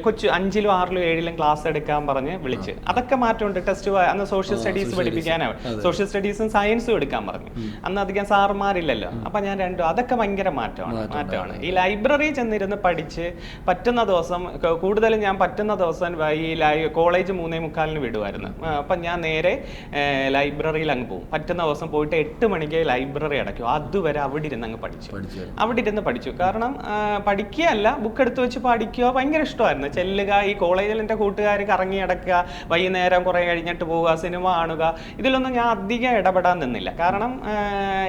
കൊച്ചു 5ലും 6ലും 7ലും ക്ലാസ് എടുക്കാൻ പറഞ്ഞ് വിളിച്ച്. അതൊക്കെ മാറ്റമുണ്ട്. ടെസ്റ്റ് അന്ന് സോഷ്യൽ സ്റ്റഡീസ് പഠിപ്പിക്കാനാണ്, സോഷ്യൽ സ്റ്റഡീസും സയൻസും എടുക്കാൻ പറഞ്ഞു. അന്ന് അധികം സാറുമാരില്ലല്ലോ. അപ്പൊ ഞാൻ അതൊക്കെ ഭയങ്കര മാറ്റമാണ്. ഈ ലൈബ്രറി ചെന്നിരുന്ന് പഠിച്ച് പറ്റുന്ന ദിവസം, കൂടുതലും ഞാൻ പറ്റുന്ന ദിവസം ഈ കോളേജ് 3:45 വിടുമായിരുന്നു. അപ്പം ഞാൻ നേരെ ലൈബ്രറിയിൽ അങ്ങ് പോകും. പറ്റുന്ന ദിവസം പോയിട്ട് 8 മണിക്ക് ലൈബ്രറി അടയ്ക്കും. അതുവരെ അവിടെ ഇരുന്ന് അങ്ങ് പഠിച്ചു. കാരണം പഠിക്കുകയല്ല, ബുക്ക് എടുത്ത് വെച്ച് പഠിക്കുക ഭയങ്കര ഇഷ്ടമായിരുന്നു. ചെല്ലുക, ഈ കോളേജിൽ എൻ്റെ കൂട്ടുകാർ കറങ്ങി നടക്കുക, വൈകുന്നേരം കുറേ കഴിഞ്ഞിട്ട് പോവുക, സിനിമ കാണുക, ഇതിലൊന്നും ഞാൻ അധികം ഇടപെടാൻ നിന്നില്ല. കാരണം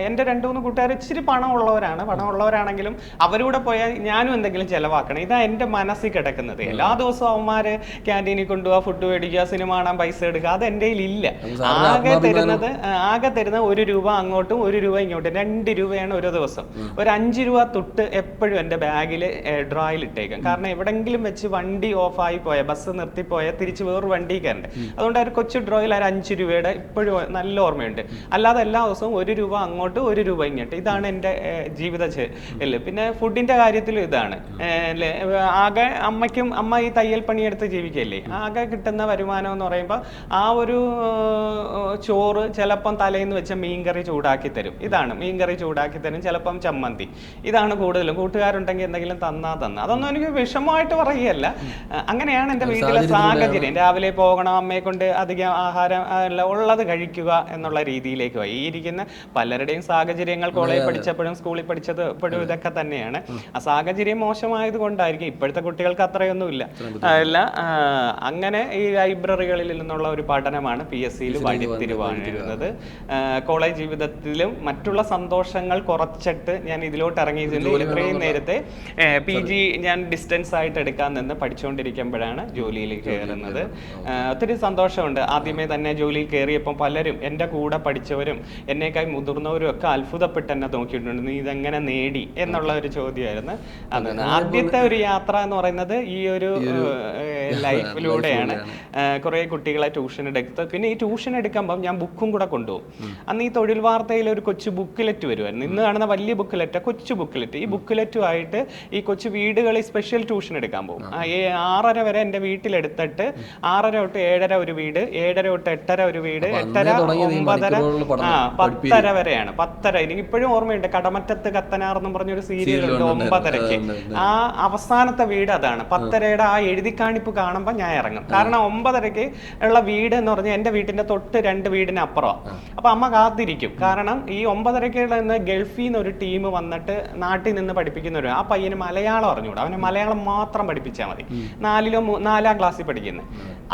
എൻ്റെ 2-3 കൂട്ടുകാർ ഇച്ചിരി പണമുള്ളവരാണെങ്കിലും അവരൂടെ പോയാൽ ഞാനും എന്തെങ്കിലും ചിലവാക്കണം. ഇതാ എൻ്റെ മനസ്സിൽ കിടക്കുന്നത്. എല്ലാ ദിവസവും അവന്മാർ ക്യാൻറ്റീനിൽ കൊണ്ടുപോകുക, ഫുഡ് മേടിക്കുക, സിനിമ കാണാൻ പൈസ എടുക്കുക, അത് എൻ്റെ കയ്യിലില്ല. ആകെ തരുന്നത് 1 രൂപ അങ്ങോട്ടും 1 രൂപ ഇങ്ങോട്ടും, 2 രൂപയാണ് ഒരു ദിവസം. ഒരു 5 രൂപ തൊട്ട് എപ്പോഴും എൻ്റെ ബാഗിൽ ഡ്രോയിൽ ഇട്ടേക്കും. കാരണം എവിടെങ്കിലും വെച്ച് വണ്ടി ഓഫായി പോയ, ബസ് നിർത്തിപ്പോയ തിരിച്ച് വേറൊരു വണ്ടി കയറണ്ടേ. അതുകൊണ്ട് ഒരു കൊച്ചു ഡ്രോയിൽ ഒരു 5 രൂപയുടെ ഇപ്പോഴും നല്ല ഓർമ്മയുണ്ട്. അല്ലാതെ എല്ലാ ദിവസവും 1 രൂപ അങ്ങോട്ട് 1 രൂപ ഇങ്ങോട്ട്, ഇതാണ് എൻ്റെ ജീവിത അല്ലേ. പിന്നെ ഫുഡിൻ്റെ കാര്യത്തിലും ഇതാണ്. ആകെ അമ്മ ഈ തയ്യൽ പണിയെടുത്ത് ജീവിക്കല്ലേ, ആകെ കിട്ടുന്ന വരുമാനം എന്ന് പറയുമ്പോൾ ആ ഒരു ചോറ് ചിലപ്പം തലേന്ന് വെച്ച മീൻകറി ചൂടാക്കി തരും. ഇതാണ് മീൻകറി ചൂടാക്കി തരും, ചിലപ്പം ചമ്മന്തി. ഇതാണ് കൂടുതലും. കൂട്ടുകാരുണ്ടെങ്കിൽ എന്തെങ്കിലും തന്നാ. അതൊന്നും എനിക്ക് വിഷമമായിട്ട് പറയുകയല്ല. അങ്ങനെയാണ് എൻ്റെ വീട്ടിലെ സാഹചര്യം. രാവിലെ പോകണം, അമ്മയെ കൊണ്ട് അധികം ആഹാരം ഉള്ളത് കഴിക്കുക എന്നുള്ള രീതിയിലേക്ക് പോയി. ഈ ഇരിക്കുന്ന പലരുടെയും സാഹചര്യങ്ങൾ കോളേജിൽ പഠിച്ചപ്പോഴും സ്കൂളിൽ പഠിച്ചപ്പോഴും ഇതൊക്കെ തന്നെയാണ്. ആ സാഹചര്യം മോശമായത് കൊണ്ടായിരിക്കും. ഇപ്പോഴത്തെ കുട്ടികൾക്ക് അത്രയൊന്നുമില്ല. അല്ല, അങ്ങനെ ഈ ലൈബ്രറികളിൽ നിന്നുള്ള ഒരു പഠനമാണ് PSCയിൽ വഴിത്തിരിവാണിരുന്നത്. കോളേജ് ജീവിതത്തിലും മറ്റുള്ള സന്തോഷങ്ങൾ കുറച്ചിട്ട് ഞാൻ ഇതിലോട്ട് ഇറങ്ങിയിട്ടുണ്ട്. ഇത്രയും നേരത്തെ PG ഞാൻ ഡിസ്റ്റൻസ് ആയിട്ട് എടുക്കാൻ നിന്ന് പഠിച്ചുകൊണ്ടിരിക്കുമ്പോഴാണ് ജോലിയിൽ കയറുന്നത്. ഒത്തിരി സന്തോഷമുണ്ട്. ആദ്യമേ തന്നെ ജോലിയിൽ കയറിയപ്പോൾ പലരും, എൻ്റെ കൂടെ പഠിച്ചവരും എന്നേക്കാൾ മുതിർന്നവരും ഒക്കെ അത്ഭുതപ്പെട്ട് എന്നെ നോക്കിയിട്ടുണ്ട്. നീ ഇതെങ്ങനെ നേടി എന്നുള്ള ഒരു ചോദ്യമായിരുന്നു. ആദ്യത്തെ ഒരു യാത്ര എന്ന് പറയുന്നത് ഈ ഒരു ലൈഫിലൂടെയാണ്. കുറേ കുട്ടികളെ ട്യൂഷൻ എടുത്ത്, പിന്നെ ഈ ട്യൂഷൻ എടുക്കുമ്പം ഞാൻ ബുക്കും കൂടെ കൊണ്ടുപോകും. അന്ന് ഈ തൊഴിൽ വാർത്തയിൽ ഒരു കൊച്ചു ബുക്കിലെറ്റ് വരുമായിരുന്നു. ഇന്ന് കാണുന്ന വലിയ ബുക്കിലെറ്റ്, കൊച്ചു ബുക്കിലെറ്റ്. ഈ ബുക്കിലെറ്റുമായിട്ട് ഈ കൊച്ചു വീടുകളിൽ സ്പെഷ്യൽ ട്യൂഷൻ എടുക്കാൻ പോകും. 6:30 വരെ എൻ്റെ വീട്ടിലെടുത്തിട്ട് 6:30 തൊട്ട് 7:30 ഒരു വീട്, 7:30 തൊട്ട് 8:30 ഒരു വീട്, 8:30, 9:30, 10:30 വരെയാണ്. 10:30 എനിക്ക് ഇപ്പോഴും ഓർമ്മയുണ്ട്. കടമറ്റത്ത് കത്തനാർ എന്നും പറഞ്ഞൊരു സീരിയലുണ്ട് 9:30. ആ അവസാനത്തെ വീട് അതാണ്. 10:30 ആ എഴുതിക്കാണിപ്പ് കാണുമ്പോൾ ഞാൻ ഇറങ്ങും. കാരണം 9:30 ഉള്ള വീട് എന്ന് പറഞ്ഞാൽ എൻ്റെ വീട്ടിൻ്റെ തൊട്ട് 2 വീടിന് അപ്പുറം. അപ്പൊ അമ്മ കാത്തിരിക്കും. കാരണം ഈ 9:30 നിന്ന് ഗൾഫിൽ നിന്ന് ഒരു ടീം വന്നിട്ട് നാട്ടിൽ നിന്ന് പഠിപ്പിക്കുന്നവരും, ആ പയ്യന് മലയാളം അറിഞ്ഞുകൂടാ, അവന് മലയാളം മാത്രം പഠിപ്പിച്ചാൽ മതി. 4ാം ക്ലാസ്സിൽ പഠിക്കുന്നത്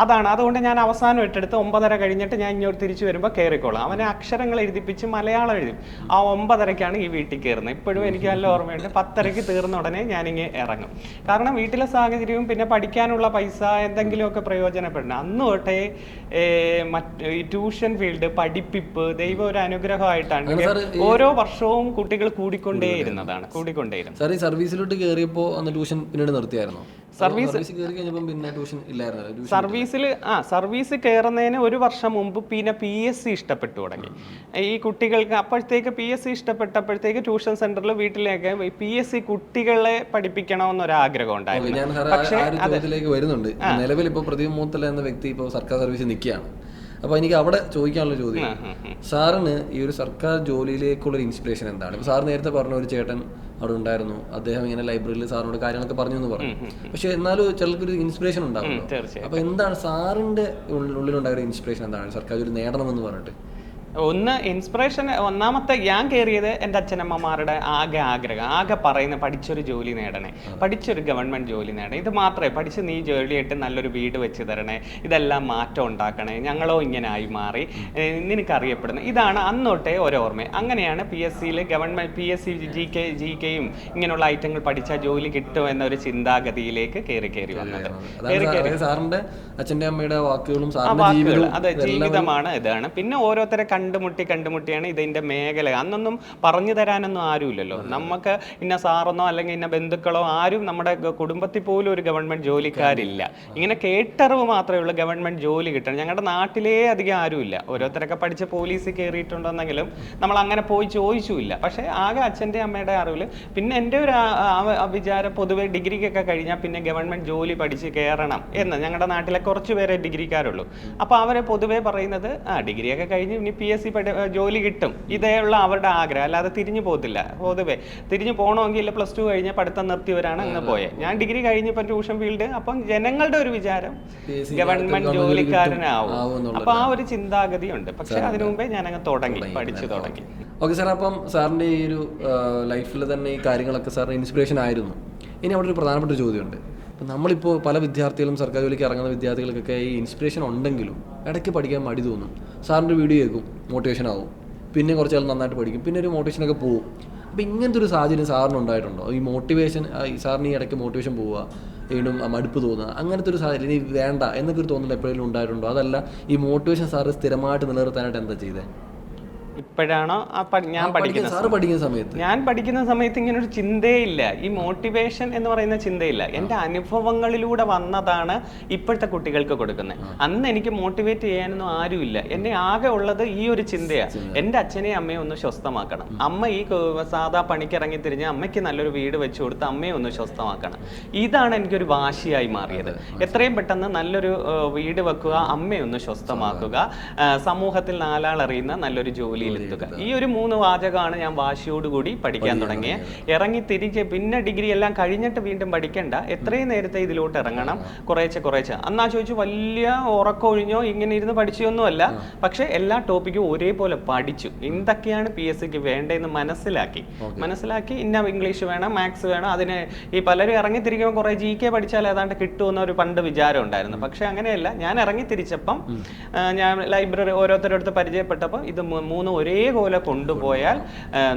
അതാണ്. അതുകൊണ്ട് ഞാൻ അവസാനം ഇട്ടെടുത്ത് 9:30 കഴിഞ്ഞിട്ട് ഞാൻ ഇങ്ങോട്ട് തിരിച്ചു വരുമ്പോൾ കയറിക്കോളാം. അവനെ അക്ഷരങ്ങൾ എഴുതിപ്പിച്ച് മലയാളം എഴുതും. ആ 9:30 ഈ വീട്ടിൽ കയറുന്നത്. ഇപ്പോഴും എനിക്ക് നല്ല ഓർമ്മയുണ്ട്. 10:30 തീർന്ന ഉടനെ ഞാനിങ്ങനെ ഇറങ്ങും. കാരണം വീട്ടിലെ സാഹചര്യവും പിന്നെ പഠിക്കാനുള്ള പൈസ എന്തെങ്കിലുമൊക്കെ പ്രയോജനപ്പെടണം. അന്ന് തൊട്ടേ ഈ ട്യൂഷൻ ഫീൽഡ്, പഠിപ്പിപ്പ് ദൈവം ഒരു അനുഗ്രഹമായിട്ടാണ്. ഓരോ വർഷവും കുട്ടികൾ കൂടിക്കൊണ്ടേയിരുന്നതാണ്. സാർ, ഈ സർവീസിലോട്ട് കയറിയപ്പോൾ അന്ന് ട്യൂഷൻ പിന്നീട് നിർത്തിയായിരുന്നോ? സർവീസ് കയറുന്നതിന് 1 വർഷം മുമ്പ് പിന്നെ PSC ഇഷ്ടപ്പെട്ടു തുടങ്ങി. ഈ കുട്ടികൾക്ക് അപ്പോഴത്തേക്ക് PSC ഇഷ്ടപ്പെട്ടപ്പോഴത്തേക്ക് ട്യൂഷൻ സെന്ററിൽ വീട്ടിലേക്ക് PSC കുട്ടികളെ പഠിപ്പിക്കണമെന്നൊരാഗ്രഹം ഉണ്ടായിരുന്നു. പക്ഷേ വരുന്നുണ്ട്. നിലവിൽ ഇപ്പോൾ പ്രദീപ് മൂത്തല എന്ന വ്യക്തി ഇപ്പോൾ സർക്കാർ സർവീസിൽ നിൽക്കുകയാണ്. അപ്പോൾ എനിക്ക് അവിടെ ചോദിക്കാനുള്ള ചോദ്യം, സാറിന് ഈ ഒരു സർക്കാർ ജോലിയിലേക്കുള്ളൊരു ഇൻസ്പിറേഷൻ എന്താണ്? ഇപ്പോൾ സാർ നേരത്തെ പറഞ്ഞ ഒരു ചേട്ടൻ അവിടെ ഉണ്ടായിരുന്നു, അദ്ദേഹം ഇങ്ങനെ ലൈബ്രറിയിൽ സാറിനോട് കാര്യങ്ങളൊക്കെ പറഞ്ഞു എന്ന് പറഞ്ഞു. പക്ഷെ എന്നാലും ചിലർക്കൊരു ഇൻസ്പിറേഷൻ ഉണ്ടാവുമല്ലോ. അപ്പോൾ എന്താണ് സാറിൻ്റെ ഉള്ളിലുണ്ടായ ഒരു ഇൻസ്പിറേഷൻ എന്താണ് സർക്കാർ ജോലി നേടണമെന്ന് പറഞ്ഞിട്ട്? ഒന്ന് ഇൻസ്പിറേഷൻ, ഒന്നാമത്തെ ഞാൻ കയറിയത് എൻ്റെ അച്ഛനമ്മമാരുടെ ആകെ ആഗ്രഹം, ആകെ പറയുന്ന പഠിച്ചൊരു ജോലി നേടണേ, പഠിച്ചൊരു ഗവൺമെൻറ് ജോലി നേടണേ, ഇത് മാത്രമേ പഠിച്ച് നീ ജോലിയായിട്ട് നല്ലൊരു വീട് വെച്ച് തരണേ, ഇതെല്ലാം മാറ്റം ഉണ്ടാക്കണേ, ഞങ്ങളോ ഇങ്ങനെ ആയി മാറി നിനക്കറിയപ്പെടുന്നത്, ഇതാണ് അന്നോട്ടേ ഓരോർമ്മ. അങ്ങനെയാണ് PSCയിൽ ഗവൺമെൻറ് PSC ജി കെയും ഇങ്ങനെയുള്ള ഐറ്റങ്ങൾ പഠിച്ചാൽ ജോലി കിട്ടും എന്നൊരു ചിന്താഗതിയിലേക്ക് കയറി വന്നത്. സാറിന്റെ അച്ഛൻ്റെ അമ്മയുടെ വാക്കുകളും അതെ, ജീവിതമാണ് ഇതാണ്. പിന്നെ ഓരോരുത്തരെ കണ്ടുമുട്ടിയാണ് ഇതിന്റെ മേഖല. അന്നൊന്നും പറഞ്ഞു തരാനൊന്നും ആരുമില്ലല്ലോ നമുക്ക്. ഇന്ന സാറെന്നോ അല്ലെങ്കിൽ ഇന്ന ബന്ധുക്കളോ ആരും നമ്മുടെ കുടുംബത്തിൽ പോലും ഒരു ഗവൺമെന്റ് ജോലിക്കാരില്ല. ഇങ്ങനെ കേട്ടറിവ് മാത്രമേ ഉള്ളൂ ഗവൺമെന്റ് ജോലി കിട്ടണം. ഞങ്ങളുടെ നാട്ടിലേ അധികം ആരുമില്ല. ഓരോരുത്തരൊക്കെ പഠിച്ച് പോലീസിൽ കയറിയിട്ടുണ്ടെന്നെങ്കിലും നമ്മൾ അങ്ങനെ പോയി ചോദിച്ചുമില്ല. പക്ഷേ ആകെ അച്ഛൻ്റെ അമ്മയുടെ അറിവിൽ. പിന്നെ എൻ്റെ ഒരു വിചാരം, പൊതുവെ ഡിഗ്രിക്കൊക്കെ കഴിഞ്ഞാൽ പിന്നെ ഗവൺമെന്റ് ജോലി പഠിച്ച് കയറണം എന്ന്. ഞങ്ങളുടെ നാട്ടിലെ കുറച്ച് പേരെ ഡിഗ്രിക്കാരുള്ളൂ. അപ്പോൾ അവരെ പൊതുവെ പറയുന്നത് ഡിഗ്രിയൊക്കെ കഴിഞ്ഞ് ഇനി PSC ജോലി കിട്ടും, ഇതേ ഉള്ള അവരുടെ ആഗ്രഹം. അല്ലാതെ തിരിഞ്ഞു പോകത്തില്ല. പൊതുവെ തിരിഞ്ഞു പോകണമെങ്കിൽ +2 കഴിഞ്ഞ പഠിത്തം നിർത്തിയവരാണ് ഇന്ന് പോയത്. ഞാൻ ഡിഗ്രി കഴിഞ്ഞപ്പോൾ ട്യൂഷൻ ഫീൽഡ്. അപ്പം ജനങ്ങളുടെ ഒരു വിചാരം ഗവൺമെന്റ് ജോലിക്കാരനാവും. അപ്പൊ ആ ഒരു ചിന്താഗതി ഉണ്ട്. പക്ഷെ അതിനു മുമ്പേ ഞാനങ്ങ് പഠിച്ചു തുടങ്ങി. ഓക്കെ സാർ, അപ്പം സാറിന്റെ ഈ ഒരു ലൈഫിൽ തന്നെ ഈ കാര്യങ്ങളൊക്കെ സാറിന് ഇൻസ്പിറേഷൻ ആയിരുന്നു. ഇനി അവിടെ ഒരു പ്രധാനപ്പെട്ട ചോദ്യമുണ്ട്. അപ്പം നമ്മളിപ്പോൾ പല വിദ്യാർത്ഥികളും സർക്കാർ ജോലിക്ക് ഇറങ്ങുന്ന വിദ്യാർത്ഥികൾക്കൊക്കെ ഈ ഇൻസ്പിറേഷൻ ഉണ്ടെങ്കിലും ഇടയ്ക്ക് പഠിക്കാൻ മടി തോന്നും. സാറിൻ്റെ വീഡിയോ കേൾക്കും, മോട്ടിവേഷൻ ആവും, പിന്നെ കുറച്ച് നാൾ നന്നായിട്ട് പഠിക്കും, പിന്നെ ഒരു മോട്ടിവേഷനൊക്കെ പോകും. അപ്പോൾ ഇങ്ങനത്തെ ഒരു സാഹചര്യം സാറിന് ഉണ്ടായിട്ടുണ്ടോ? ഈ മോട്ടിവേഷൻ, സാറിന് ഈ ഇടയ്ക്ക് മോട്ടിവേഷൻ പോവുക, വീണ്ടും മടുപ്പ് തോന്നുക, അങ്ങനത്തെ ഒരു സാഹചര്യം, ഇനി വേണ്ട എന്നൊക്കെ ഒരു തോന്നൽ എപ്പോഴെങ്കിലും ഉണ്ടായിട്ടുണ്ടോ? അതല്ല ഈ മോട്ടിവേഷൻ സാറ് സ്ഥിരമായിട്ട് നിലനിർത്താനായിട്ട് എന്താ ചെയ്തത്? ഇപ്പോഴാണോ ഞാൻ പഠിക്കുന്ന സമയത്ത് ഇങ്ങനെ ഒരു ചിന്തയില്ല. ഈ മോട്ടിവേഷൻ എന്ന് പറയുന്ന ചിന്തയില്ല. എൻ്റെ അനുഭവങ്ങളിലൂടെ വന്നതാണ് ഇപ്പോഴത്തെ കുട്ടികൾക്ക് കൊടുക്കുന്നത്. അന്ന് എനിക്ക് മോട്ടിവേറ്റ് ചെയ്യാനൊന്നും ആരുമില്ല. എന്നെ ആകെ ഉള്ളത് ഈ ഒരു ചിന്തയാണ്. എൻ്റെ അച്ഛനെയും അമ്മയും ഒന്ന് സ്വസ്ഥമാക്കണം. അമ്മ ഈ സാധാ പണിക്കിറങ്ങി തിരിഞ്ഞ് അമ്മയ്ക്ക് നല്ലൊരു വീട് വെച്ച് കൊടുത്ത് അമ്മയെ ഒന്ന് സ്വസ്ഥമാക്കണം. ഇതാണ് എനിക്കൊരു വാശിയായി മാറിയത്. എത്രയും പെട്ടെന്ന് നല്ലൊരു വീട് വെക്കുക, അമ്മയെ ഒന്ന് സ്വസ്ഥമാക്കുക, സമൂഹത്തിൽ നാലാളറിയുന്ന നല്ലൊരു ജോലി. ഈ ഒരു 3 വാചകമാണ് ഞാൻ വാശിയോടുകൂടി പഠിക്കാൻ തുടങ്ങിയ. ഇറങ്ങി തിരിച്ച് പിന്നെ ഡിഗ്രി എല്ലാം കഴിഞ്ഞിട്ട് വീണ്ടും പഠിക്കണ്ട, എത്രയും നേരത്തെ ഇതിലോട്ട് ഇറങ്ങണം, കുറേശ്ശെ. അന്നാ ചോദിച്ചു, വലിയ ഉറക്കമൊഴിഞ്ഞോ ഇങ്ങനെ ഇരുന്ന് പഠിച്ചൊന്നുമല്ല. പക്ഷെ എല്ലാ ടോപ്പിക്കും ഒരേപോലെ പഠിച്ചു. എന്തൊക്കെയാണ് PSCക്ക് വേണ്ടതെന്ന് മനസ്സിലാക്കി ഇന്ന ഇംഗ്ലീഷ് വേണം, മാത്സ് വേണം. അതിന് ഈ പലരും ഇറങ്ങിത്തിരിക്കുമ്പോൾ കുറേ GK പഠിച്ചാൽ ഏതാണ്ട് കിട്ടുമെന്ന ഒരു പണ്ട് വിചാരം ഉണ്ടായിരുന്നു. പക്ഷെ അങ്ങനെയല്ല. ഞാൻ ഇറങ്ങിത്തിരിച്ചപ്പം ഞാൻ ലൈബ്രറി ഓരോരുത്തരടുത്ത് പരിചയപ്പെട്ടപ്പോൾ ഇത് 3 ഒരേപോലെ കൊണ്ടുപോയാൽ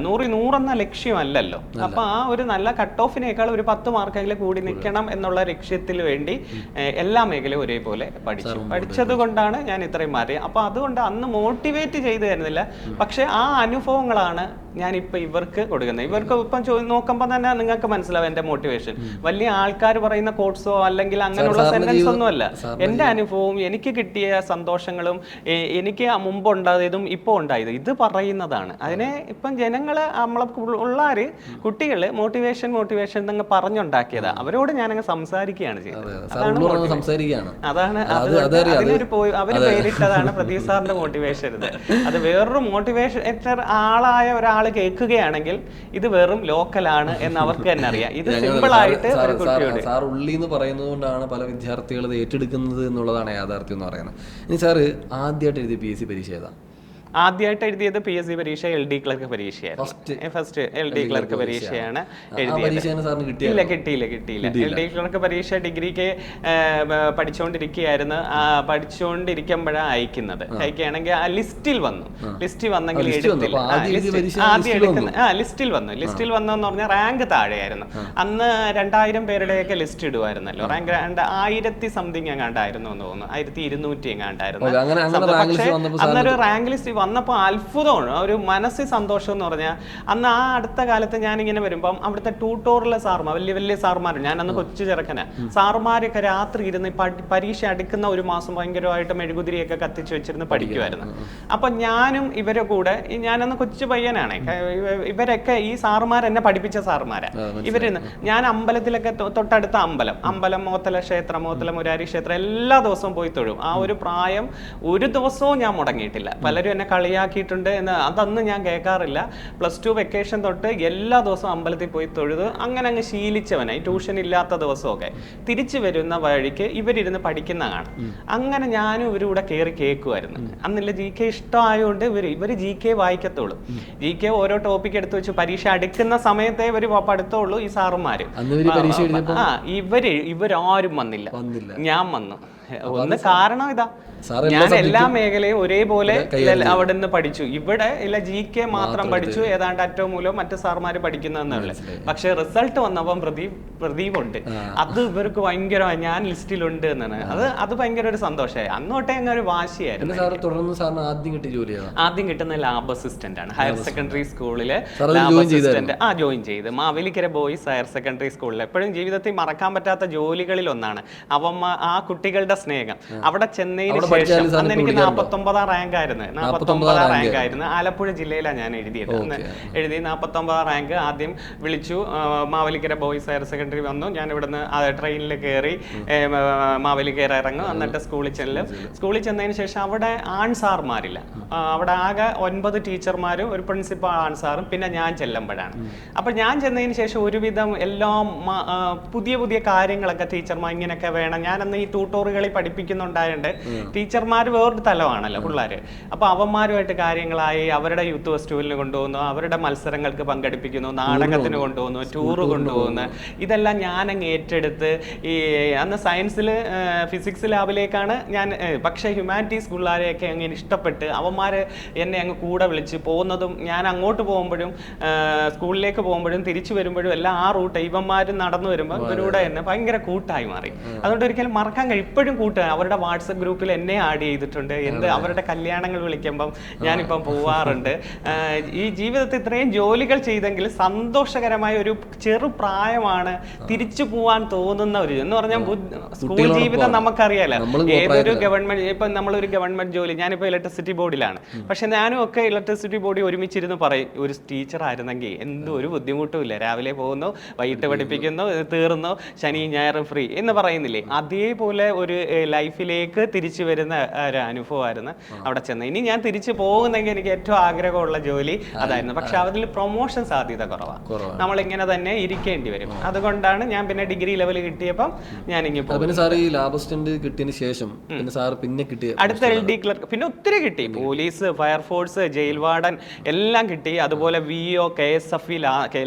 100 എന്ന ലക്ഷ്യമല്ലല്ലോ. അപ്പൊ ആ ഒരു നല്ല കട്ട് ഓഫിനേക്കാൾ ഒരു 10 മാർക്കെങ്കിലും കൂടി നിൽക്കണം എന്നുള്ള ലക്ഷ്യത്തിൽ വേണ്ടി എല്ലാ മേഖലയും ഒരേപോലെ പഠിച്ചത് കൊണ്ടാണ് ഞാൻ ഇത്രയും മാറിയത്. അപ്പൊ അതുകൊണ്ട് അന്ന് മോട്ടിവേറ്റ് ചെയ്തു തരുന്നില്ല. പക്ഷെ ആ അനുഭവങ്ങളാണ് ഞാനിപ്പോൾ ഇവർക്ക് കൊടുക്കുന്നത്. ഇവർക്ക് ഇപ്പം നോക്കുമ്പോൾ തന്നെ നിങ്ങൾക്ക് മനസ്സിലാവും എൻ്റെ മോട്ടിവേഷൻ. വലിയ ആൾക്കാർ പറയുന്ന കോട്സോ അല്ലെങ്കിൽ അങ്ങനെയുള്ള സെന്റൻസ് ഒന്നുമല്ല. എൻ്റെ അനുഭവവും എനിക്ക് കിട്ടിയ സന്തോഷങ്ങളും എനിക്ക് മുമ്പ് ഉണ്ടായതും ഇപ്പോൾ ഉണ്ടായത് ഇത് പറയുന്നതാണ്. അതിനെ ഇപ്പം ജനങ്ങള് നമ്മളെ ഉള്ളാര് കുട്ടികൾ മോട്ടിവേഷൻ എന്നങ്ങ് പറഞ്ഞുണ്ടാക്കിയതാ. അവരോട് ഞാനങ്ങ് സംസാരിക്കുകയാണ് ചെയ്തത്. അതാണ് അവര് പേരിട്ടതാണ് പ്രദീപ് സാറിന്റെ മോട്ടിവേഷൻ. അത് വേറൊരു മോട്ടിവേഷൻ ആളായ ഒരാൾ കേൾക്കുകയാണെങ്കിൽ ഇത് വെറും ലോക്കലാണ് എന്ന് അവർക്ക് തന്നെ അറിയാം. ഇത് സിമ്പിൾ ആയിട്ട് ഒരു കുട്ടിയോട് സാർ ഉള്ളി എന്ന് പറയുന്നത് കൊണ്ടാണ് പല വിദ്യാർത്ഥികൾ ഇത് ഏറ്റെടുക്കുന്നത് എന്നുള്ളതാണ് യാഥാർത്ഥ്യം എന്ന് പറയുന്നത്. ഇനി സാറ് ആദ്യമായിട്ട് എഴുതിയ PSC പരീക്ഷ ഏതാ? ആദ്യമായിട്ട് എഴുതിയത് PSC പരീക്ഷ LD ക്ലർക്ക് പരീക്ഷയായിരുന്നു. ഫസ്റ്റ് LD ക്ലർക്ക് പരീക്ഷയാണ് എഴുതിയത്. ഇല്ല, കിട്ടിയില്ല. LD ക്ലർക്ക് പരീക്ഷ ഡിഗ്രിക്ക് പഠിച്ചുകൊണ്ടിരിക്കുമ്പോഴാണ് അയക്കുകയാണെങ്കിൽ ആ ലിസ്റ്റിൽ വന്നെങ്കിൽ എടുത്തില്ല. ലിസ്റ്റിൽ വന്നെന്ന് പറഞ്ഞാൽ റാങ്ക് താഴെയായിരുന്നു. അന്ന് 2000 പേരുടെയൊക്കെ ലിസ്റ്റ് ഇടുമായിരുന്നല്ലോ. റാങ്ക് 1000 സംതിങ് എങ്ങാണ്ടായിരുന്നു എന്ന് തോന്നുന്നു, 1200 എങ്ങാണ്ടായിരുന്നു. പക്ഷേ അന്നൊരു റാങ്ക് ലിസ്റ്റ് വന്നപ്പോൾ അത്ഭുതമാണ്, ഒരു മനസ്സിൽ സന്തോഷം എന്ന് പറഞ്ഞാൽ അന്ന് ആ അടുത്ത കാലത്ത് ഞാനിങ്ങനെ വരുമ്പം അവിടുത്തെ ട്യൂട്ടോറിലെ സാർമാർ, വലിയ വലിയ സാർമാർ, ഞാൻ അന്ന് കൊച്ചു ചെറുക്കന്, സാർമാരൊക്കെ രാത്രി ഇരുന്ന് പരീക്ഷ അടുക്കുന്ന ഒരു മാസം ഭയങ്കരമായിട്ട് മെഴുകുതിരിയൊക്കെ കത്തിച്ച് വെച്ചിരുന്ന് പഠിക്കുമായിരുന്നു. അപ്പം ഞാനും ഇവരെ കൂടെ, ഞാനന്ന് കൊച്ചു പയ്യനാണ്, ഇവരൊക്കെ ഈ സാറുമാർ എന്നെ പഠിപ്പിച്ച സാറുമാരാ ഇവരിന്ന്. ഞാൻ അമ്പലത്തിലൊക്കെ തൊട്ടടുത്ത അമ്പലം മോത്തല ക്ഷേത്രം, മോത്തല മുരാരി ക്ഷേത്രം എല്ലാ ദിവസവും പോയി തൊഴും. ആ ഒരു പ്രായം ഒരു ദിവസവും ഞാൻ മുടങ്ങിയിട്ടില്ല. പലരും എന്നെ കളിയാക്കിയിട്ടുണ്ട് എന്ന്, അതൊന്നും ഞാൻ കേൾക്കാറില്ല. +2 വെക്കേഷൻ തൊട്ട് എല്ലാ ദിവസവും അമ്പലത്തിൽ പോയി തൊഴുത് അങ്ങനെ അങ്ങ് ശീലിച്ചവനായി. ട്യൂഷൻ ഇല്ലാത്ത ദിവസമൊക്കെ തിരിച്ചു വരുന്ന വഴിക്ക് ഇവരിരുന്ന് പഠിക്കുന്ന കാണാം. അങ്ങനെ ഞാനും ഇവരൂടെ കയറി കേൾക്കുമായിരുന്നു. അന്നില്ല GK ഇഷ്ടമായതുകൊണ്ട് ഇവര് GK വായിക്കത്തുള്ളൂ. GK ഓരോ ടോപ്പിക് എടുത്ത് വെച്ച് പരീക്ഷ അടുക്കുന്ന സമയത്തെ ഇവര് പഠിത്തമുള്ളൂ ഈ സാറുമാര്. ഇവരാരും വന്നില്ല, ഞാൻ വന്നു. ഒന്ന് കാരണം ഇതാ, ഞാൻ എല്ലാ മേഖലയും ഒരേപോലെ അവിടെ നിന്ന് പഠിച്ചു. ഇവിടെ ഇല്ല GK മാത്രം പഠിച്ചു, ഏതാണ്ട് അറ്റവും മൂലം മറ്റു സാർമാര് പഠിക്കുന്നതെന്നുള്ളത്. പക്ഷെ റിസൾട്ട് വന്നപ്പം പ്രദീപ് ഉണ്ട്, അത് ഇവർക്ക് ഭയങ്കര, ഞാൻ ലിസ്റ്റിലുണ്ട് എന്നാണ്. അത് ഭയങ്കര ഒരു സന്തോഷമായി. അന്നോട്ടേ അങ്ങനെ ഒരു വാശിയായിരുന്നു. ആദ്യം കിട്ടുന്ന ലാബ് അസിസ്റ്റന്റ് ആണ്, ഹയർ സെക്കൻഡറി സ്കൂളില് ലാബ് അസിസ്റ്റന്റ്. ജോയിൻ ചെയ്ത് മാവേലിക്കര ബോയ്സ് ഹയർ സെക്കൻഡറി സ്കൂളിൽ. എപ്പോഴും ജീവിതത്തിൽ മറക്കാൻ പറ്റാത്ത ജോലികളിൽ ഒന്നാണ് ആ കുട്ടികളുടെ സ്നേഹം. അവിടെ ചെന്നൈയിൽ ശേഷം അന്ന് എനിക്ക് 49 റാങ്ക് ആയിരുന്നു. ആലപ്പുഴ ജില്ലയിലാണ് ഞാൻ എഴുതിയത്. അന്ന് എഴുതി 49 റാങ്ക്. ആദ്യം വിളിച്ചു, മാവേലിക്കര ബോയ്സ് ഹയർ സെക്കൻഡറി വന്നു. ഞാൻ ഇവിടുന്ന് ട്രെയിനിൽ കയറി മാവേലിക്കര ഇറങ്ങും. എന്നിട്ട് സ്കൂളിൽ ചെന്നതിന് ശേഷം അവിടെ ആൺസാർമാരില്ല. അവിടെ ആകെ 9 ടീച്ചർമാരും ഒരു പ്രിൻസിപ്പൽ ആൺസാറും പിന്നെ ഞാൻ ചെല്ലുമ്പോഴാണ്. അപ്പൊ ഞാൻ ചെന്നതിന് ശേഷം ഒരുവിധം എല്ലാം പുതിയ പുതിയ കാര്യങ്ങളൊക്കെ ടീച്ചർമാർ ഇങ്ങനെയൊക്കെ വേണം. ഞാനന്ന് ഈ ട്യൂട്ടോറുകളിൽ പഠിപ്പിക്കുന്നുണ്ടായതുകൊണ്ട് ടീച്ചർമാർ വേറൊരു തലമാണല്ലോ പിള്ളേര്. അപ്പൊ അവന്മാരുമായിട്ട് കാര്യങ്ങളായി, അവരുടെ യൂത്ത് ഫെസ്റ്റിവലിന് കൊണ്ടുപോകുന്നു, അവരുടെ മത്സരങ്ങൾക്ക് പങ്കെടുപ്പിക്കുന്നു, നാടകത്തിന് കൊണ്ടുപോകുന്നു, ടൂറ് കൊണ്ടുപോകുന്നു. ഇതെല്ലാം ഞാൻ അങ്ങ് ഏറ്റെടുത്ത് ഈ അന്ന് സയൻസില് ഫിസിക്സ് ലാബിലേക്കാണ് ഞാൻ, പക്ഷെ ഹ്യൂമാനിറ്റീസ് പിള്ളേരെയൊക്കെ അങ്ങനെ ഇഷ്ടപ്പെട്ട് അവന്മാര് എന്നെ അങ്ങ് കൂടെ വിളിച്ച് പോകുന്നതും, ഞാൻ അങ്ങോട്ട് പോകുമ്പോഴും സ്കൂളിലേക്ക് പോകുമ്പോഴും തിരിച്ചു വരുമ്പോഴും എല്ലാം ആ റൂട്ട് ഇവന്മാര് നടന്നു വരുമ്പോൾ ഇവരുടെ എന്നെ ഭയങ്കര കൂട്ടായി മാറി. അതുകൊണ്ട് ഒരിക്കലും മറക്കാൻ കഴിയും. ഇപ്പോഴും കൂട്ടുക, അവരുടെ വാട്സപ്പ് ഗ്രൂപ്പിൽ എന്നെ ആഡ് ചെയ്തിട്ടുണ്ട്. അവരുടെ കല്യാണങ്ങൾ വിളിക്കുമ്പം ഞാനിപ്പം പോവാറുണ്ട്. ഈ ജീവിതത്തിൽ ഇത്രയും ജോലികൾ ചെയ്തെങ്കിൽ സന്തോഷകരമായ ഒരു ചെറു പ്രായമാണ് തിരിച്ചു പോവാൻ തോന്നുന്ന ഒരു എന്ന് പറഞ്ഞാൽ സ്കൂൾ ജീവിതം നമുക്കറിയാലോ. ഏതൊരു ഗവൺമെന്റ്, ഇപ്പൊ നമ്മളൊരു ഗവൺമെന്റ് ജോലി, ഞാനിപ്പോ ഇലക്ട്രിസിറ്റി ബോർഡിലാണ്. പക്ഷെ ഞാനും ഒക്കെ ഇലക്ട്രിസിറ്റി ബോർഡിൽ ഒരുമിച്ചിരുന്ന് പറയും, ഒരു ടീച്ചർ ആയിരുന്നെങ്കിൽ എന്തോ ഒരു ബുദ്ധിമുട്ടും ഇല്ല, രാവിലെ പോകുന്നു, വൈകിട്ട് പഠിപ്പിക്കുന്നു, തീർന്നു, ശനി ഞായറും ഫ്രീ എന്ന് പറയുന്നില്ലേ. അതേപോലെ ഒരു ലൈഫിലേക്ക് തിരിച്ചു വരുന്ന ഒരു അനുഭവമായിരുന്നു അവിടെ ചെന്ന്. ഇനി ഞാൻ തിരിച്ചു പോകുന്നെങ്കിൽ എനിക്ക് ഏറ്റവും ആഗ്രഹമുള്ള ജോലി അതായിരുന്നു. പക്ഷെ അതിൽ പ്രൊമോഷൻ സാധ്യത കുറവാണ്, നമ്മളിങ്ങനെ തന്നെ ഇരിക്കേണ്ടി വരും. അതുകൊണ്ടാണ് ഞാൻ പിന്നെ ഡിഗ്രി ലെവൽ കിട്ടിയപ്പം ഞാൻ ഇങ്ങനെ അടുത്ത LD ക്ലർക്ക് പിന്നെ ഒത്തിരി കിട്ടി. പോലീസ്, ഫയർഫോഴ്സ്, ജയിൽ വാർഡൻ എല്ലാം കിട്ടി. അതുപോലെ VO, KSFE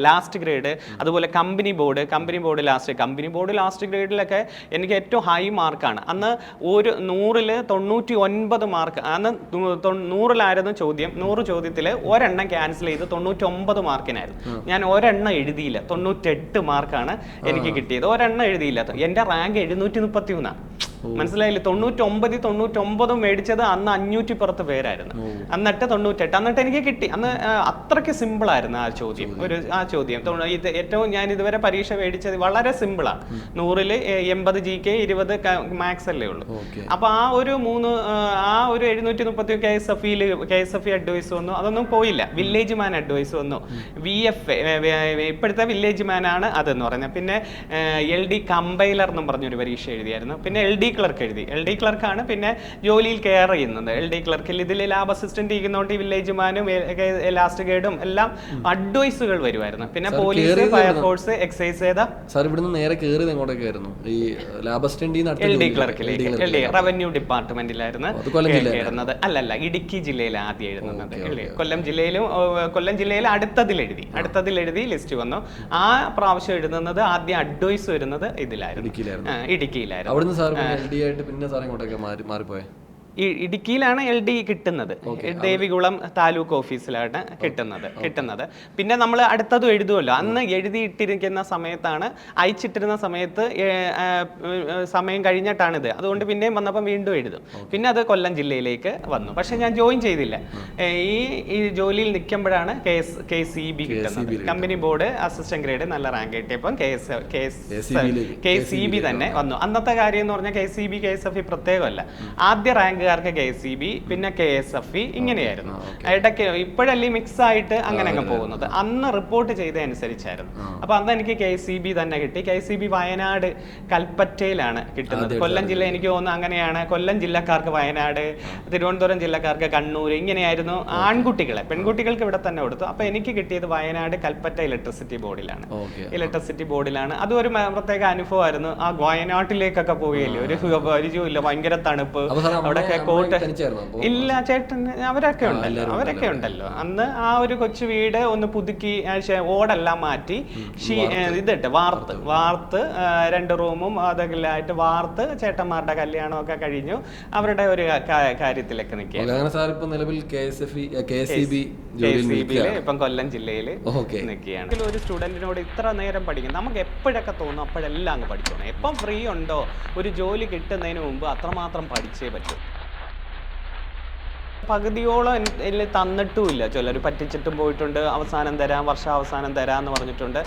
ലാസ്റ്റ് ഗ്രേഡ്, അതുപോലെ കമ്പനി ബോർഡ് ലാസ്റ്റ് ഗ്രേഡിലൊക്കെ എനിക്ക് ഏറ്റവും ഹൈ മാർക്കാണ്. അന്ന് ഒരു 100-ൽ 99 മാർക്ക്. അന്ന് 100-ലായിരുന്നു ചോദ്യം. 100 ചോദ്യത്തിൽ ഒരെണ്ണം ക്യാൻസൽ ചെയ്ത് 99 മാർക്കിനായിരുന്നു. ഞാൻ ഒരെണ്ണം എഴുതിയില്ല, 98 മാർക്കാണ് എനിക്ക് കിട്ടിയത്. ഒരെണ്ണം എഴുതിയില്ല. എൻ്റെ റാങ്ക് 731. മനസ്സിലായില്ലേ? 99 മേടിച്ചത് അന്ന് 500 പേരായിരുന്നു. എന്നിട്ട് 98. എന്നിട്ട് എനിക്ക് കിട്ടി. അന്ന് അത്രയ്ക്ക് സിമ്പിൾ ആയിരുന്നു ആ ചോദ്യം. ഏറ്റവും ഞാൻ ഇതുവരെ പരീക്ഷ മേടിച്ചത് വളരെ സിമ്പിളാണ്. 100-ൽ 80 GK, 20 മാത്സ് അല്ലേ ഉള്ളൂ. അപ്പൊ ആ ഒരു 730 KSFE അഡ്വൈസ് വന്നു, അതൊന്നും പോയില്ല. വില്ലേജ് മാൻ അഡ്വൈസ് വന്നു. VFA ഇപ്പോഴത്തെ വില്ലേജ് മാൻ ആണ് അതെന്ന് പറയുന്നത്. പിന്നെ LD കമ്പൈലർ എന്നും പറഞ്ഞൊരു പരീക്ഷ എഴുതിയായിരുന്നു. പിന്നെ LD ക്ലർക്ക് എഴുതി. LD ക്ലർക്കാണ് പിന്നെ ജോലിയിൽ കെയർ ചെയ്യുന്നത്. LD ക്ലർക്കിൽ ഇതിൽ ലാബ് അസിസ്റ്റന്റ് ഇരിക്കുന്നതുകൊണ്ട് വില്ലേജ് മാനും ലാസ്റ്റ് ഗൈഡും എല്ലാം അഡ്വൈസുകൾ വരുമായിരുന്നു. പിന്നെ പോലീസ്, ഫയർഫോഴ്സ്, എക്സൈസ് LD ക്ലർക്കിലേക്ക് റവന്യൂ ഡിപ്പാർട്ട്മെന്റിലായിരുന്നു കയറുന്നത്. അല്ലല്ല, ഇടുക്കി ജില്ലയിൽ ആദ്യം എഴുതുന്നത്. കൊല്ലം ജില്ലയിൽ അടുത്തതിൽ എഴുതി ലിസ്റ്റ് വന്നു. ആ പ്രാവശ്യം എഴുതുന്നത് ആദ്യം അഡ്വൈസ് വരുന്നത് ഇതിലായിരുന്നു, ഇടുക്കിയിലായിരുന്നു. ഇടുക്കിയിലാണ് LD കിട്ടുന്നത്. ദേവികുളം താലൂക്ക് ഓഫീസിലാണ് കിട്ടുന്നത്. പിന്നെ നമ്മൾ അടുത്തതും എഴുതുമല്ലോ. അന്ന് എഴുതിയിട്ടിരിക്കുന്ന സമയത്താണ്, അയച്ചിട്ടിരുന്ന സമയത്ത് സമയം കഴിഞ്ഞിട്ടാണിത്. അതുകൊണ്ട് പിന്നെയും വന്നപ്പോൾ വീണ്ടും എഴുതും. പിന്നെ അത് കൊല്ലം ജില്ലയിലേക്ക് വന്നു. പക്ഷെ ഞാൻ ജോയിൻ ചെയ്തില്ല. ഈ ജോലിയിൽ നിൽക്കുമ്പോഴാണ് KCB കിട്ടുന്നത്. കമ്പനി ബോർഡ് അസിസ്റ്റന്റ് ഗ്രേഡ് നല്ല റാങ്ക് കിട്ടിയപ്പം KCB തന്നെ വന്നു. അന്നത്തെ കാര്യം എന്ന് പറഞ്ഞാൽ KCB KSFE പ്രത്യേകമല്ല. ആദ്യ റാങ്കുകാർക്ക് KCB, പിന്നെ KSFE ഇങ്ങനെയായിരുന്നു. ഇടയ്ക്ക് ഇപ്പോഴല്ലേ മിക്സ് ആയിട്ട് അങ്ങനെ അങ്ങ് പോകുന്നത്. അന്ന് റിപ്പോർട്ട് ചെയ്ത അനുസരിച്ചായിരുന്നു. അപ്പൊ അന്ന് എനിക്ക് KCB തന്നെ കിട്ടി. KCB വയനാട് കൽപ്പറ്റയിലാണ് കിട്ടുന്നത്. കൊല്ലം ജില്ല എനിക്ക് തോന്നുന്നു അങ്ങനെയാണ്. കൊല്ലം ജില്ലക്കാർക്ക് വയനാട്, തിരുവനന്തപുരം ജില്ലക്കാർക്ക് കണ്ണൂർ, ഇങ്ങനെയായിരുന്നു ആൺകുട്ടികളെ. പെൺകുട്ടികൾക്ക് ഇവിടെ തന്നെ കൊടുത്തു. അപ്പൊ എനിക്ക് കിട്ടിയത് വയനാട് കൽപ്പറ്റ ഇലക്ട്രിസിറ്റി ബോർഡിലാണ്. അതും ഒരു പ്രത്യേക അനുഭവമായിരുന്നു. ആ വയനാട്ടിലേക്കൊക്കെ പോയില്ലേ, ഒരു പരിചയമില്ല, ഭയങ്കര തണുപ്പ്, അവിടെയൊക്കെ കോട്ട് ഇല്ല. ചേട്ടൻ അവരൊക്കെ ഉണ്ടല്ലോ. അന്ന് ആ ഒരു കൊച്ചു വീട് ഒന്ന് പുതുക്കി ഓടെല്ലാം മാറ്റി ഇതിട്ട് വാർത്ത് 2 റൂമും അതൊക്കെ ആയിട്ട് വാർത്ത് ചേട്ടന്മാരുടെ കല്യാണമൊക്കെ കഴിഞ്ഞു. അവരുടെ ഒരു കാര്യത്തിലൊക്കെ നിൽക്കുകയാണ്. ഇപ്പം കൊല്ലം ജില്ലയിൽ നിൽക്കുകയാണ്. ഒരു സ്റ്റുഡന്റിനോട് ഇത്ര നേരം പഠിക്കും, നമുക്ക് എപ്പോഴൊക്കെ തോന്നും അപ്പോഴെല്ലാം അങ്ങ് പഠിച്ചോണം. എപ്പം ഫ്രീ ഉണ്ടോ ഒരു ജോലി കിട്ടുന്നതിന് മുമ്പ് അത്രമാത്രം പഠിച്ചേ പറ്റൂ. പകുതിയോളം തന്നിട്ടുമില്ല. ചിലർ പറ്റിച്ചിട്ടും പോയിട്ടുണ്ട്. അവസാനം തരാം, വർഷാവസാനം തരാമെന്ന് പറഞ്ഞിട്ടുണ്ട്.